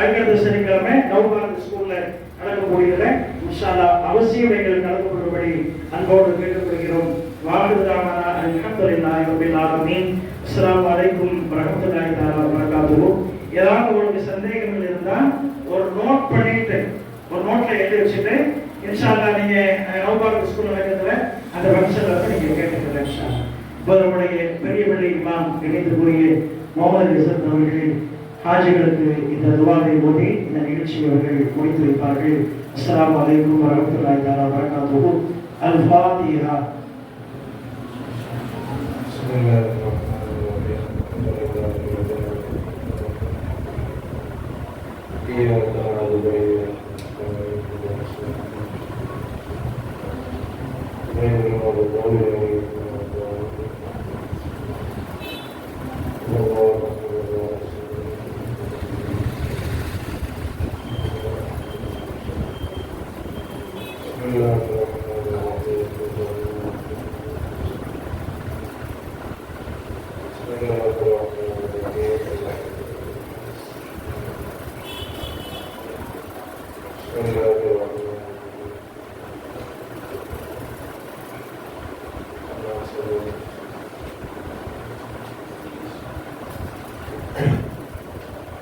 அடுத்த சனிக்கிழமை நவபாரத் ஸ்கூல்ல நடக்கக்கூடியதுல இன்ஷா அல்லாஹ் அவசியம் எங்கள் கலந்து கொள்ளும்படி அன்போடு கேட்டுக்கொள்கிறோம். வாஹிதுதாவானா அல்ஹம்துலில்லாஹி ரப்பில் ஆலமீன். அஸ்ஸலாமு அலைக்கும் வரஹ்மத்துல்லாஹி தஆலா வபரகாத்துஹு. ஏதாவது உங்களுக்கு சந்தேகங்கள் இருந்தா ஒரு நோட் பண்ணிட்டு ஒரு நோட்ல எழுதி வச்சுட்டு இன்ஷா அல்லாஹ் நீங்க நவபாரத் ஸ்கூல் நடக்கிறதுல அந்த ஃபங்க்ஷன்ல வந்து நீங்க கேட்டுக்கலாம் இன்ஷா அல்லாஹ். நம்முடைய பெரிய பள்ளி இமாம் இணைந்து கூறிய முகமது ரிசத் அவர்கள் ஹாஜிகளுக்கு இந்த துவாவை ஓதி இந்த நிகழ்ச்சியை அவர்கள் முடித்து வைப்பார்கள். அஸ்ஸலாமு அலைக்கும் வரஹ்மத்துல்லாஹி தஆலா வபரகாத்துஹு. அல் ஃபாத்திஹா.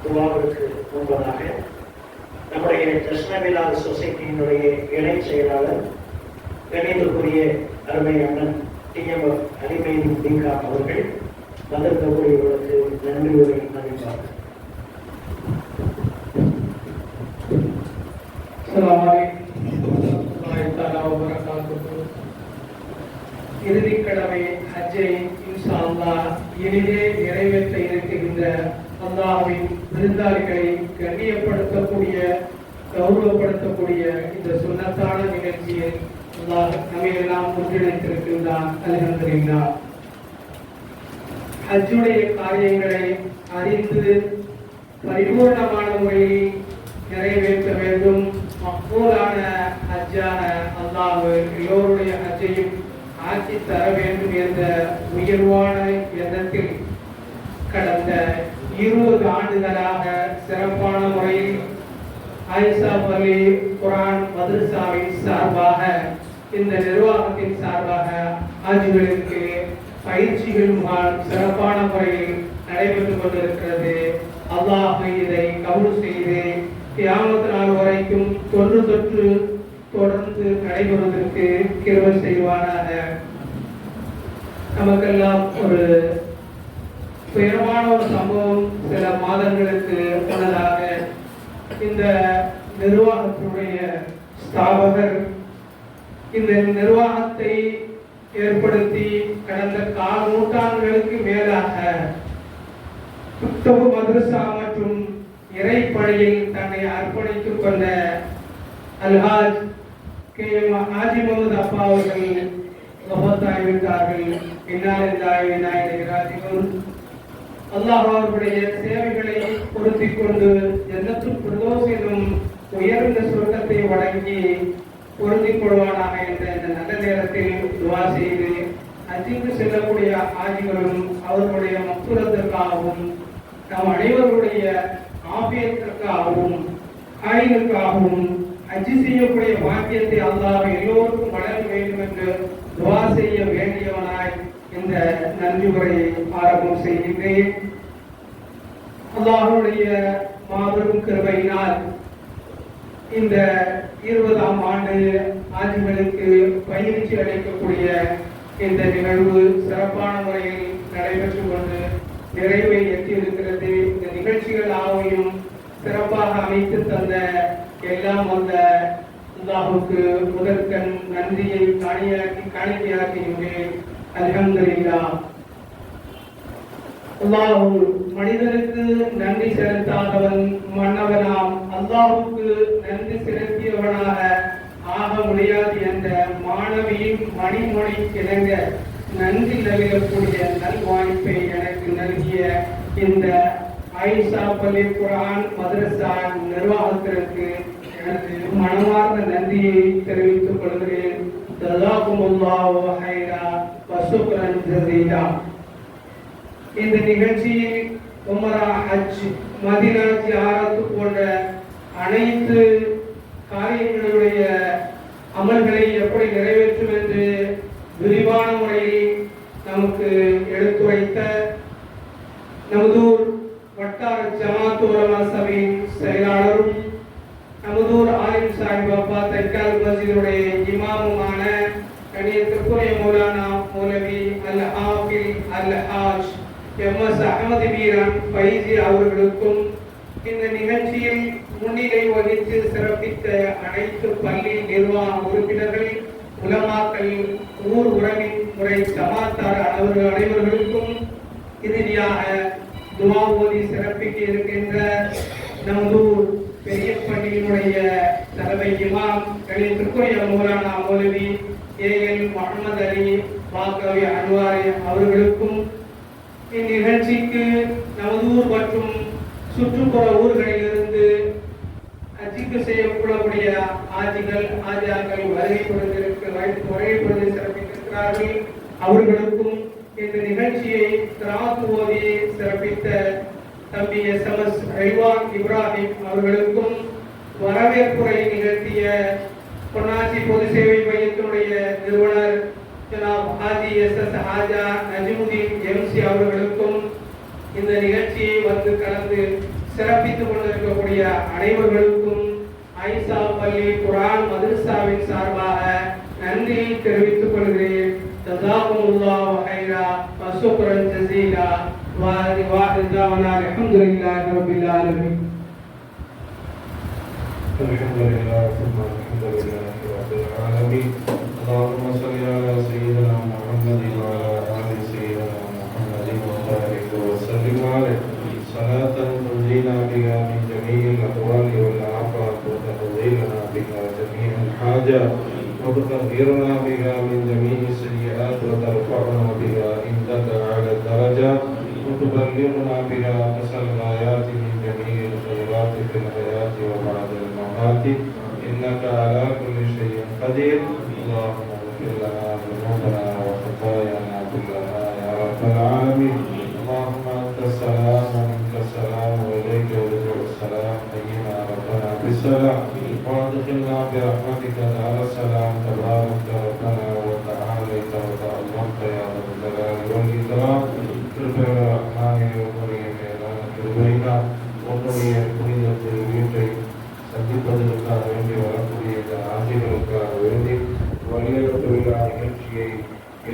துவாவிற்கு முன்பதாக நம்முடைய கிருஷ்ணவேலாத சொசைட்டியினுடைய இணை செயலாளர் கணிதக்குரிய அருமை அண்ணன் டிஎம்எஃப் அலிமைதி தீகா அவர்கள் வந்திருக்கக்கூடியவர்களுக்கு நன்றியுரை அறிவிப்பார்கள். இறுதிக்கடமை ஹஜ்ஜை இன்ஷா அல்லாஹ் இனிதே நிறைவேற்ற இருக்கின்ற அல்லாஹ்வின் விருந்தாளிகளை கண்ணியப்படுத்தக்கூடிய கௌரவப்படுத்தக்கூடிய இந்த சுன்னத்தான நிகழ்ச்சியில் அல்லாஹ் நம்மையெல்லாம் ஒன்றிணைத்திருக்கின்றான். அல்ஹம்துலில்லாஹ். ஹஜ்ஜுடைய காரியங்களை அறிந்து பரிபூர்ணமான முறையில் நிறைவேற்ற வேண்டும். மக்பூலான ஹஜ்ஜான அல்லாஹ் எல்லோருடைய ஹஜ்ஜையும் ஆட்சி தர வேண்டும் என்ற உயர்வான எண்ணத்தில் கடந்த 20 ஆண்டுகளாக சிறப்பான முறையில் ஆயிஷா பள்ளி குர்ஆன் மதரசாவின் சார்பாக இந்த நிர்வாகத்தின் சார்பாக ஆட்சிகளுக்கு பயிற்சிகள் சிறப்பான முறையில் நடைபெற்றுக் கொண்டிருக்கிறது. அல்லாஹ் இதை கபூல் செய்து கியாமத் நாள் வரைக்கும் தொன்று தொற்று தொடர்ந்து நடைபெறுவதற்கு கிருபை செய்வானாக. நமக்கெல்லாம் ஒரு துயரமான ஒரு சம்பவம் சில மாதங்களுக்கு முன்னதாக இந்த நிர்வாகத்தினுடைய ஸ்தாபகர் இந்த நிர்வாகத்தை ஏற்படுத்தி கடந்த 4 நூற்றாண்டுகளுக்கு மேலாக புத்தக மதரசா மற்றும் இறைப்பணியில் தன்னை அர்ப்பணித்துக் கொண்ட அல்ஹாஜ் KM ஹாஜி முகமது அப்பா அவர்கள் வஃபாத்தாகிவிட்டார்கள். அல்லாஹ் அவர்களுடைய சேவைகளை பொருத்திக் கொண்டு ஜன்னத்துல் ஃபிர்தௌஸ் எனும் உயர்ந்த சொர்க்கத்தை வழங்கி பொருந்திக் கொள்வானாக என்ற இந்த நல்ல நேரத்தில் துவா செய்து ஹஜ்ஜுக்கு செல்லக்கூடிய ஆஜிகளும் அவர்களுடைய மக்ஃபிரத்திற்காகவும் நம் அனைவருடைய ஆபியத்திற்காகவும் ஆயுளுக்காகவும் ஹஜ்ஜு செய்யக்கூடிய பாக்கியத்தை அல்லாஹ் எல்லோருக்கும் வழங்க வேண்டும் என்று துவா செய்ய வேண்டியவனாய் இந்த நன்றி உரையை ஆரம்பம் செய்கின்றேன். அல்லாஹ்வுடைய மாபெரும் கிருபையினால் இந்த 20ஆம் ஆண்டு ஆட்சிகளுக்கு பயிற்சி அளிக்கக்கூடிய இந்த நிகழ்வு சிறப்பான முறையில் நடைபெற்றுக் கொண்டு நிறைவை எட்டியிருக்கிறது. இந்த நிகழ்ச்சிகள் ஆவையும் சிறப்பாக அமைத்து தந்த எல்லாம் வந்த அல்லாஹ்வுக்கு முதற்கண் நன்றியை காணிக்கையாக்குகின்றேன். அல்ஹம்துலில்லாஹ். அல்லாஹ் மனிதனுக்கு நன்றி செலுத்தாதவன் மன்னவனாம், அல்லாஹ்வுக்கு நன்றி செலுத்தியவனாக ஆக முடியாது என்ற மாணவியின் மணிமொழி கிழங்க நன்றி நல்கக்கூடிய நல்வாய்ப்பை எனக்கு நல்கிய இந்த ஆயிஷா பள்ளி குர்ஆன் மதரசா நிர்வாகத்திற்கு எனது மனமார்ந்த நன்றியை தெரிவித்துக் கொள்கிறேன். ஜஸாகுமுல்லாஹு ஹைரா வ ஷுக்ரன் ஜஸீலா. இந்த நிகழ்ச்சியில் உம்ரா, ஹஜ், மதீனா ஜியாரத் போன்ற அனைத்து காரியங்களுடைய அமல்களை எப்படி நிறைவேற்றும் என்று விரிவான முறையில் நமக்கு எடுத்துரைத்த நமதூர் வட்டார ஜமாத் உலமா சபையின் செயலாளரும் நமதூர் ஆலிம் சாஹிப் அப்பா தற்கால் மஸ்ஜிதுடைய இமாமுமான கணியத்திற்குரிய மௌலானா மௌலவி அல் ஹாஃபில் அல் ஹாஜ் MS அஹமது மீரான் ஃபைசி அவர்களுக்கும் இந்த நிகழ்ச்சியில் முன்னிலை வகித்து சிறப்பித்த அனைத்து பள்ளி நிர்வாக உறுப்பினர்கள், உலமாக்கள், ஊர் உறவின் முறை ஜமாத்தார் அனைவர்களுக்கும் இறுதியாக துஆ ஓதி சிறப்பிக்க இருக்கின்ற நமதூர் பெரிய பள்ளியினுடைய தலைமை இமாம் கணியத்திற்குரிய மௌலானா மௌலவி AL முஹம்மது அலி பாக்கவி அன்வாரி அவர்களுக்கும் இந்நிகழ்ச்சிக்கு நமதூர் மற்றும் சுற்றுப்புற ஊர்களிலிருந்து ஹஜ்ஜுக்கு செய்யப்படக்கூடிய ஆஜிகள் ஆஜாக்கள் வருகை புரிந்து சிறப்பித்திருக்கிறார்கள். அவர்களுக்கும் இந்த நிகழ்ச்சியை கிராத் ஓதி சிறப்பித்த தம்பி SMS ரைவான் இப்ராஹிம் அவர்களுக்கும் வரவேற்புரை நிகழ்த்திய பொன்னாச்சி பொது சேவை மையத்தினுடைய நிறுவனர் ஜனாப் ஹாஜி SS ஹாஜா நஜிமுதீன் MC அவர்களுக்கும் இந்த நிகழ்ச்சியை வந்து கலந்து சிறப்பித்துக் கொண்டிருக்கக்கூடிய அனைவர்களுக்கும் ஆயிஷா பள்ளி குர்ஆன் மதரசாவின் சார்பாக நன்றியை தெரிவித்துக் கொள்கிறேன். ஜஸாகுமுல்லாஹு ஹைரா வ ஷுக்ரன் ஜஸீலா வ தாவனா அல்ஹம்துலில்லாஹி ரப்பில் ஆலமீன். அல்ஹம்துலில்லாஹ் சும்ம அல்ஹம்துலில்லாஹி ரப்பில் ஆலமீன். அல்லாஹும்ம ஸல்லி அலா சய்யிதினா முஹம்மதின் வ அலா ஆலி சய்யிதினா முஹம்மதின் வ பாரிக் வ சல்லிம் அலைஹி ஸலாத்தன் துஜீனா பிஹா மின் ஜமீஇல் அஹ்வாலி வல் ஆஃபாத் வ தஹ்தீலனா பிஹா ஜமீஅல் ஹாஜாத் வ துஹ்ஹிருனா பிஹா மின் ஜமீஇ ஸய்யிஆத் வ தர்ஃபஅனா பிஹா இன்தக அலா தரஜாத் வ துபல்லிகுனா பிஹா அஸ்ஸல் ஆயாத்தி மின் ஜமீஇல் கைராத்தி ஃபில் ஹயாத்தி வ பஅதல் மமாத்தி இன்னக அலா குல்லி ஷைஇன் கதீர். اللهم اغفر لنا ذنوبنا وخطايانا كلها يا رب العالمين. اللهم انت السلام ومنك السلام واليك يرجع السلام. حينا ربنا بالسلام وادخلنا برحمتك دار السلام تبارك ربنا وتعاليت وتعظمت يا رب الجلال والإكرام கிருபையுள்ள ரஹ்மானே உம்முடைய மேலான கிருபையினால் உம்முடைய புனிதத்தில் வீட்டை சந்திப்பதற்காக வேண்டி வரக்கூடிய இந்த ஆசைகளுக்காக வேண்டி வழியெடுப்பு விழா நிகழ்ச்சியை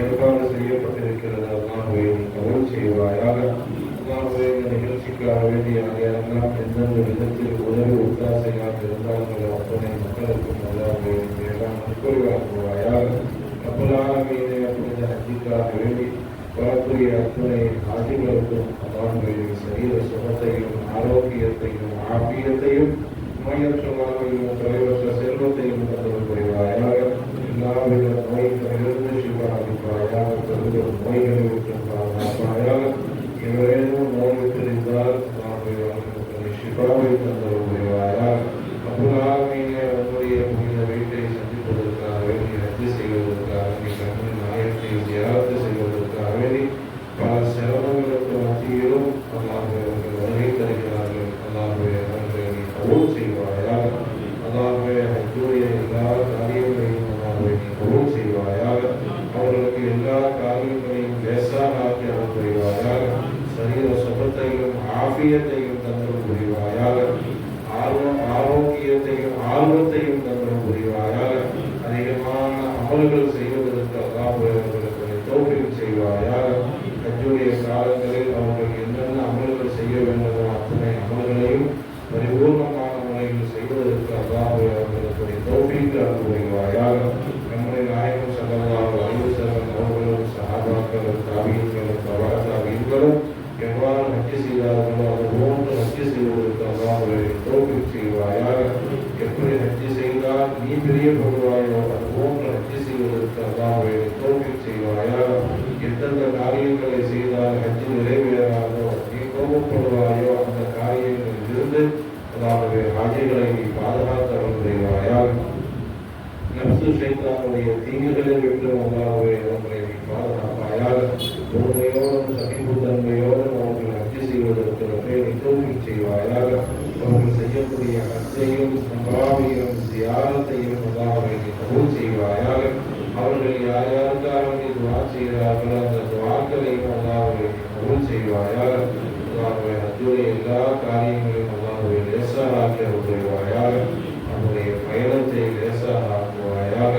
ஏற்பாடு செய்யப்பட்டிருக்கிறது. அல்லாஹ்வே நீ கபூல் செய்வாயாக. அல்லாஹ்வே இந்த நிகழ்ச்சிக்காக வேண்டி யாரெல்லாம் எந்தெந்த விதத்தில் உதவி ஒத்தாசையாக இருந்தார்களோ அத்தனை மக்களுக்கும் அல்லாஹ்வே நீ எல்லாம் நற்கொடையாக்குவாயாக. அப்பலாக மீது புனித ஹஜ்ஜிக்காக வேண்டி வரக்கூடிய அத்துணை ஆதிகளுக்கும் அல்லாஹ்வே சரீர சுகத்தையும் ஆரோக்கியத்தையும் ஆபியத்தையும் நோயற்ற வாழ்வையும் குறைவற்ற செல்வத்தையும் தந்தல் புரிவாயாக. எல்லாவித நோய்களிலிருந்து சிவாதிப்பாயாக. பெருந்தொரு நோய்களை விட்டு பாதுகாப்பாயாக. எவரேனும் நோய் தெரிந்தால் சிவாவை தந்தல் புரிவாயாக. அப்போதாக உன்னுடைய புனித வீட்டை சந்திப்பதற்காக வேண்டி ரத்து செய்வதற்காக கண்ணின் நாயத்தை தியாகத்து செய்வதற்காக வேண்டி பல சிரமங்களுக்கு மத்தியிலும் அல்லாஹ்வே அவர்கள் வருகை தருகிறார்கள். அல்லாஹ்வே அவர்களை நீ கபூல் செய்வாயாக. அல்லாஹ்வே ஹஜ்ஜுடைய எல்லா காரியங்களையும் அல்லாஹ்வே நீ கபூல் செய்வாயாக. அவர்களுக்கு எல்லா காரியங்களையும் லேசாக ஆக்கி அருள் புரிவாயாக. சரீர சுகத்தையும் ஆபியத்தையும் தந்தல் புரிவாயாக. ஆரோக்கியத்தையும் ஆர்வத்தையும் தந்தல் புரிவாயாக. அதிகமான அமல்கள் செய்வதற்கு அல்லாஹ்வே அவர்களுக்கு தௌஃபீக் செய்வாயாக. ஹஜ்ஜுடைய காலங்களில் அவர்கள் என்னென்ன அமல்கள் செய்ய வேண்டுமோ அத்தனை அமல்களையும் பரிபூர்ணமான முறையில் செய்வதற்கு அல்லாஹ்வே அவர்களுக்கு தௌஃபீக் அருள் புரிவாயாக. நம்முடைய நாயகம் ஸல்லல்லாஹு அலைஹி வஸல்லம் அவர்களும் சஹாபாக்களும் தாபீன்களும் தபா தாபீன்களும் எவ்வாறு ஹஜ்ஜு செய்தார்களோ அதுபோன்று ஹஜ்ஜு செய்வதற்கு அல்லாஹ்வே தௌஃபீக் செய்வாயாக. எப்படி ஹஜ்ஜு செய்தால் நீ பிரியப்படுவாயோ அதுபோன்று ஹஜ்ஜு செய்வதற்கு அல்லாஹ்வே தௌஃபீக் செய்வாயாக. எந்தெந்த காரியங்களை செய்தால் ஹஜ்ஜு நிறைவேறாதோ நீ கோபப்படுவாயோ அந்த காரியங்களில் இருந்து அல்லாஹ்வே ஹாஜிகளை நீ பாதுகாத்து அருள் புரிவாயாக. நப்சு ஷைத்தானுடைய தீங்குகளை விட்டு அல்லாஹ்வே அவர்களை நீ பாதுகாப்பாயாக. பொறுமையோடும் சகிப்புத்தன்மையோடும் அவர்கள் ஹஜ்ஜு செய்வதற்கு நீ தௌஃபீக் செய்வாயாக. அவர்கள் செய்யக்கூடிய ஹஜ்ஜையும் உம்ராவையும் ஜியாரத்தையும் அல்லாஹ்வே நீ கபூல் செய்வாயாக. அவர்கள் யார் யாருக்காக நீ துஆ செய்கிறார்களோ அந்த துஆக்களையும் அல்லாஹ்வே நீ கபூல் செய்வாயாக. அல்லாஹ்வே ஹஜ்ஜுடைய எல்லா காரியங்களையும் அல்லாஹ்வே லேசாக ஆக்கி அருள் புரிவாயாக. அவருடைய பயணத்தை லேசாக ஆக்குவாயாக.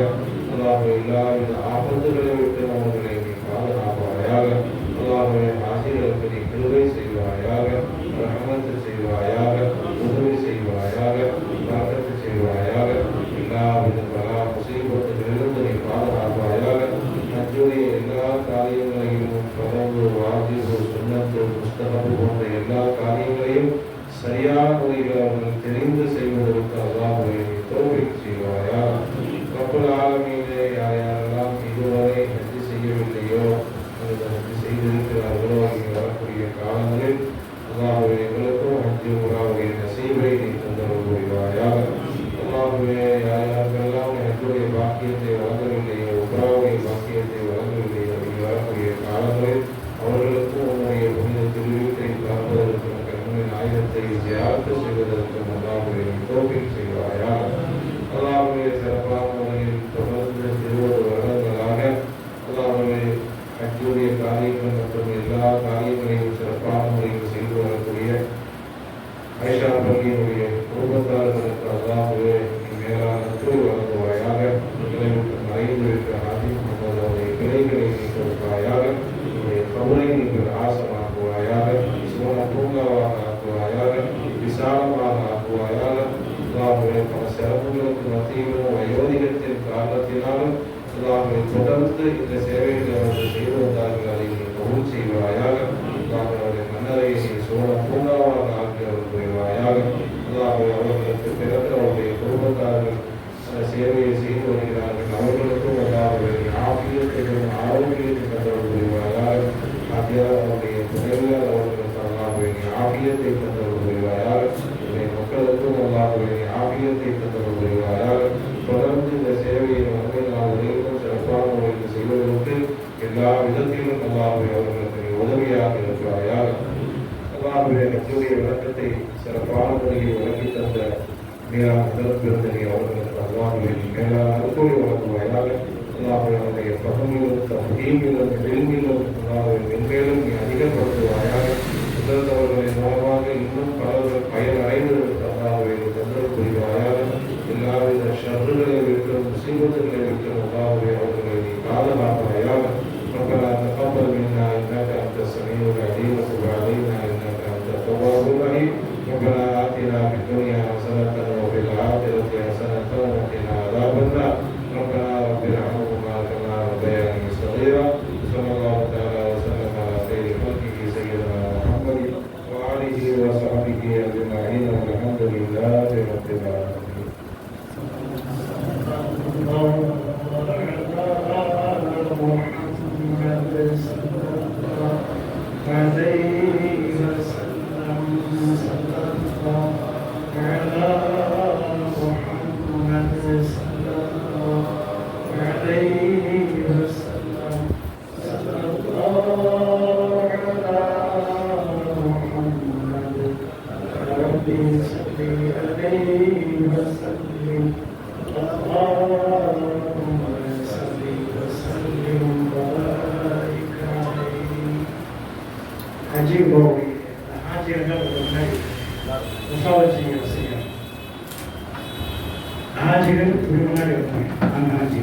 அல்லாஹ்வே எல்லாவித ஆபத்துகளை விட்டு அவர்களை நீ பாதுகாப்பாயாக. அல்லாஹ்வே ஆசிரியர்களுக்கு நீ கிருபை செய்வாயாக. ரஹமத்து செய்வாயாக. உதவி செய்வாயாக. பரக்கத்து செய்வாயாக. எல்லாவித பலா முசீபத்துகளிலிருந்து நீ பாதுகாப்பாயாக. ஹஜ்ஜுடைய எல்லா காரியங்களையும் பரவு வாஜிபு சுன்னத்து முஸ்தஹப் போன்ற எல்லா காரியங்களையும் சரியான முறையில் அவர்கள் தெரிந்து செய்வதற்கு அல்லாஹ்வே நீ தௌஃபீக் செய்வாயாக. ரப்பல் ஆலமீனே யாரெல்லாம் இதுவரை ஹஜ்ஜு செய்யவில்லையோ அல்லது ஹஜ்ஜு செய்திருக்கிறார்களோ இங்கே வரக்கூடிய காலங்களில் அல்லாஹ்வே எங்களுக்கும் ஹஜ்ஜு உம்ராவுடைய நசீபை நீ தந்தருள் புரிவாயாக. அல்லாஹ்வே யாரெல்லாம் ஹஜ்ஜுடைய பாக்கியத்தை வழங்கவில்லையோ உம்ராவுடைய பாக்கியத்தை வழங்கவில்லையோ இங்கே வரக்கூடிய காலங்களில் அவர்களுக்கும் உன்னுடைய புனித திருவீட்டை பார்ப்பதற்கு ஆயுதத்தை தியாகத்து செய்வதற்கு அல்லாஹ்வே தௌஃபீக் செய்வாயாக. அல்லாஹ்வே சிறப்பான முறையில் தொடர்ந்து 20 வருடங்களாக அல்லாஹ்வே ஹஜ்ஜுடைய காரியங்கள் மற்றும் எல்லா காரியங்களையும் சிறப்பான முறையில் செய்து வரக்கூடிய ஆயிஷா பள்ளியினுடைய குடும்பத்தார்களுக்கு அல்லாஹ்வே மேலான நட்பு வழங்குவாயாக. மறைந்து இருக்கிற ஆதி அவருடைய பிழைகளை நீ கொடுப்பாயாக. கபரை நீங்கள் ஆசமாக்குவாயாக. சுவன பூங்காவாக ஆக்குவாயாக. விசாலமாக ஆக்குவாயாக. அல்லாஹ்வே பல சிறப்புகளுக்கு மத்தியிலும் வயோதிகத்தின் காரணத்தினாலும் அல்லாஹ்வே தொடர்ந்து இந்த சேவைகளை அவர்கள் செய்து வந்தார்கள். அதை நீ கபூல் செய்வாயாக. அல்லாஹ்வுடைய மன்னரையை நீ சுவன பூங்காவாக ஆக்கி அருள் புரிவாயாக. அல்லாஹ்வே அவர்களுக்கு பிறந்த அவருடைய குடும்பத்தார்கள் சேவையை செய்து வருகிறார்கள். அவர்களுக்கும் அல்லாஹ்வே ஆபியத்தையும் ஆரோக்கியத்தை தந்தருள் புரிவாயாக. அவருடைய துணைவியார் அவர்களுக்கு அல்லாஹ்வே ஆபியத்தை தந்தருள் புரிவாயாக. மக்களுக்கும் அல்லாஹ்வே ஆபியத்தை தந்தருள் புரிவாயாக. தொடர்ந்து இந்த சேவையை வந்து நாம் வரைக்கும் சிறப்பான முறையில் செய்வதற்கு எல்லா விதத்திலும் அல்லாஹ்வே அவர்களுக்கு உதவியாக இருக்கிறாயாக. அல்லாஹ்வே ஹஜ்ஜுடைய விளக்கத்தை சிறப்பான முறையில் விளக்கி தந்த மீரா முதல் பிறந்த அல்லாஹ்வை மேலான அருளை வழங்குவாயாக. அல்லாஹ்வை அவருடைய பகமிலும் தீமிலும் எளிமையிலும் அல்லாஹ்வை மென்மேலும் நீ அதிகப்படுத்துவாயாக. உதர்ந்தவர்களின் மூலமாக இன்னும் பலர்கள் பயனடைவதற்கு அல்லாஹ்வை தொந்தரவு புரிவாயாக. எல்லாவித ஷர்றுகளை விட்டும் முசீபத்துகளை விட்டும் அல்லாஹ்வை அவர்களை நீ பாதுகாப்பாயாக. ربنا تقبل منا انك انت السميع العليم وتب علينا انك انت التواب الرحيم. ربنا آتنا في الدنيا حسنة وفي الآخرة حسنة وقنا عذاب النار. ربنا رب ارحمهما كما ربياني صغيرا. صلى الله تعالى وسلم على خير خلقه سيدنا محمد وآله وصحبه أجمعين والحمد لله رب العالمين. Haji Bawi, Haji adalah orang usaha sihir. Haji itu turun dari orang, Haji.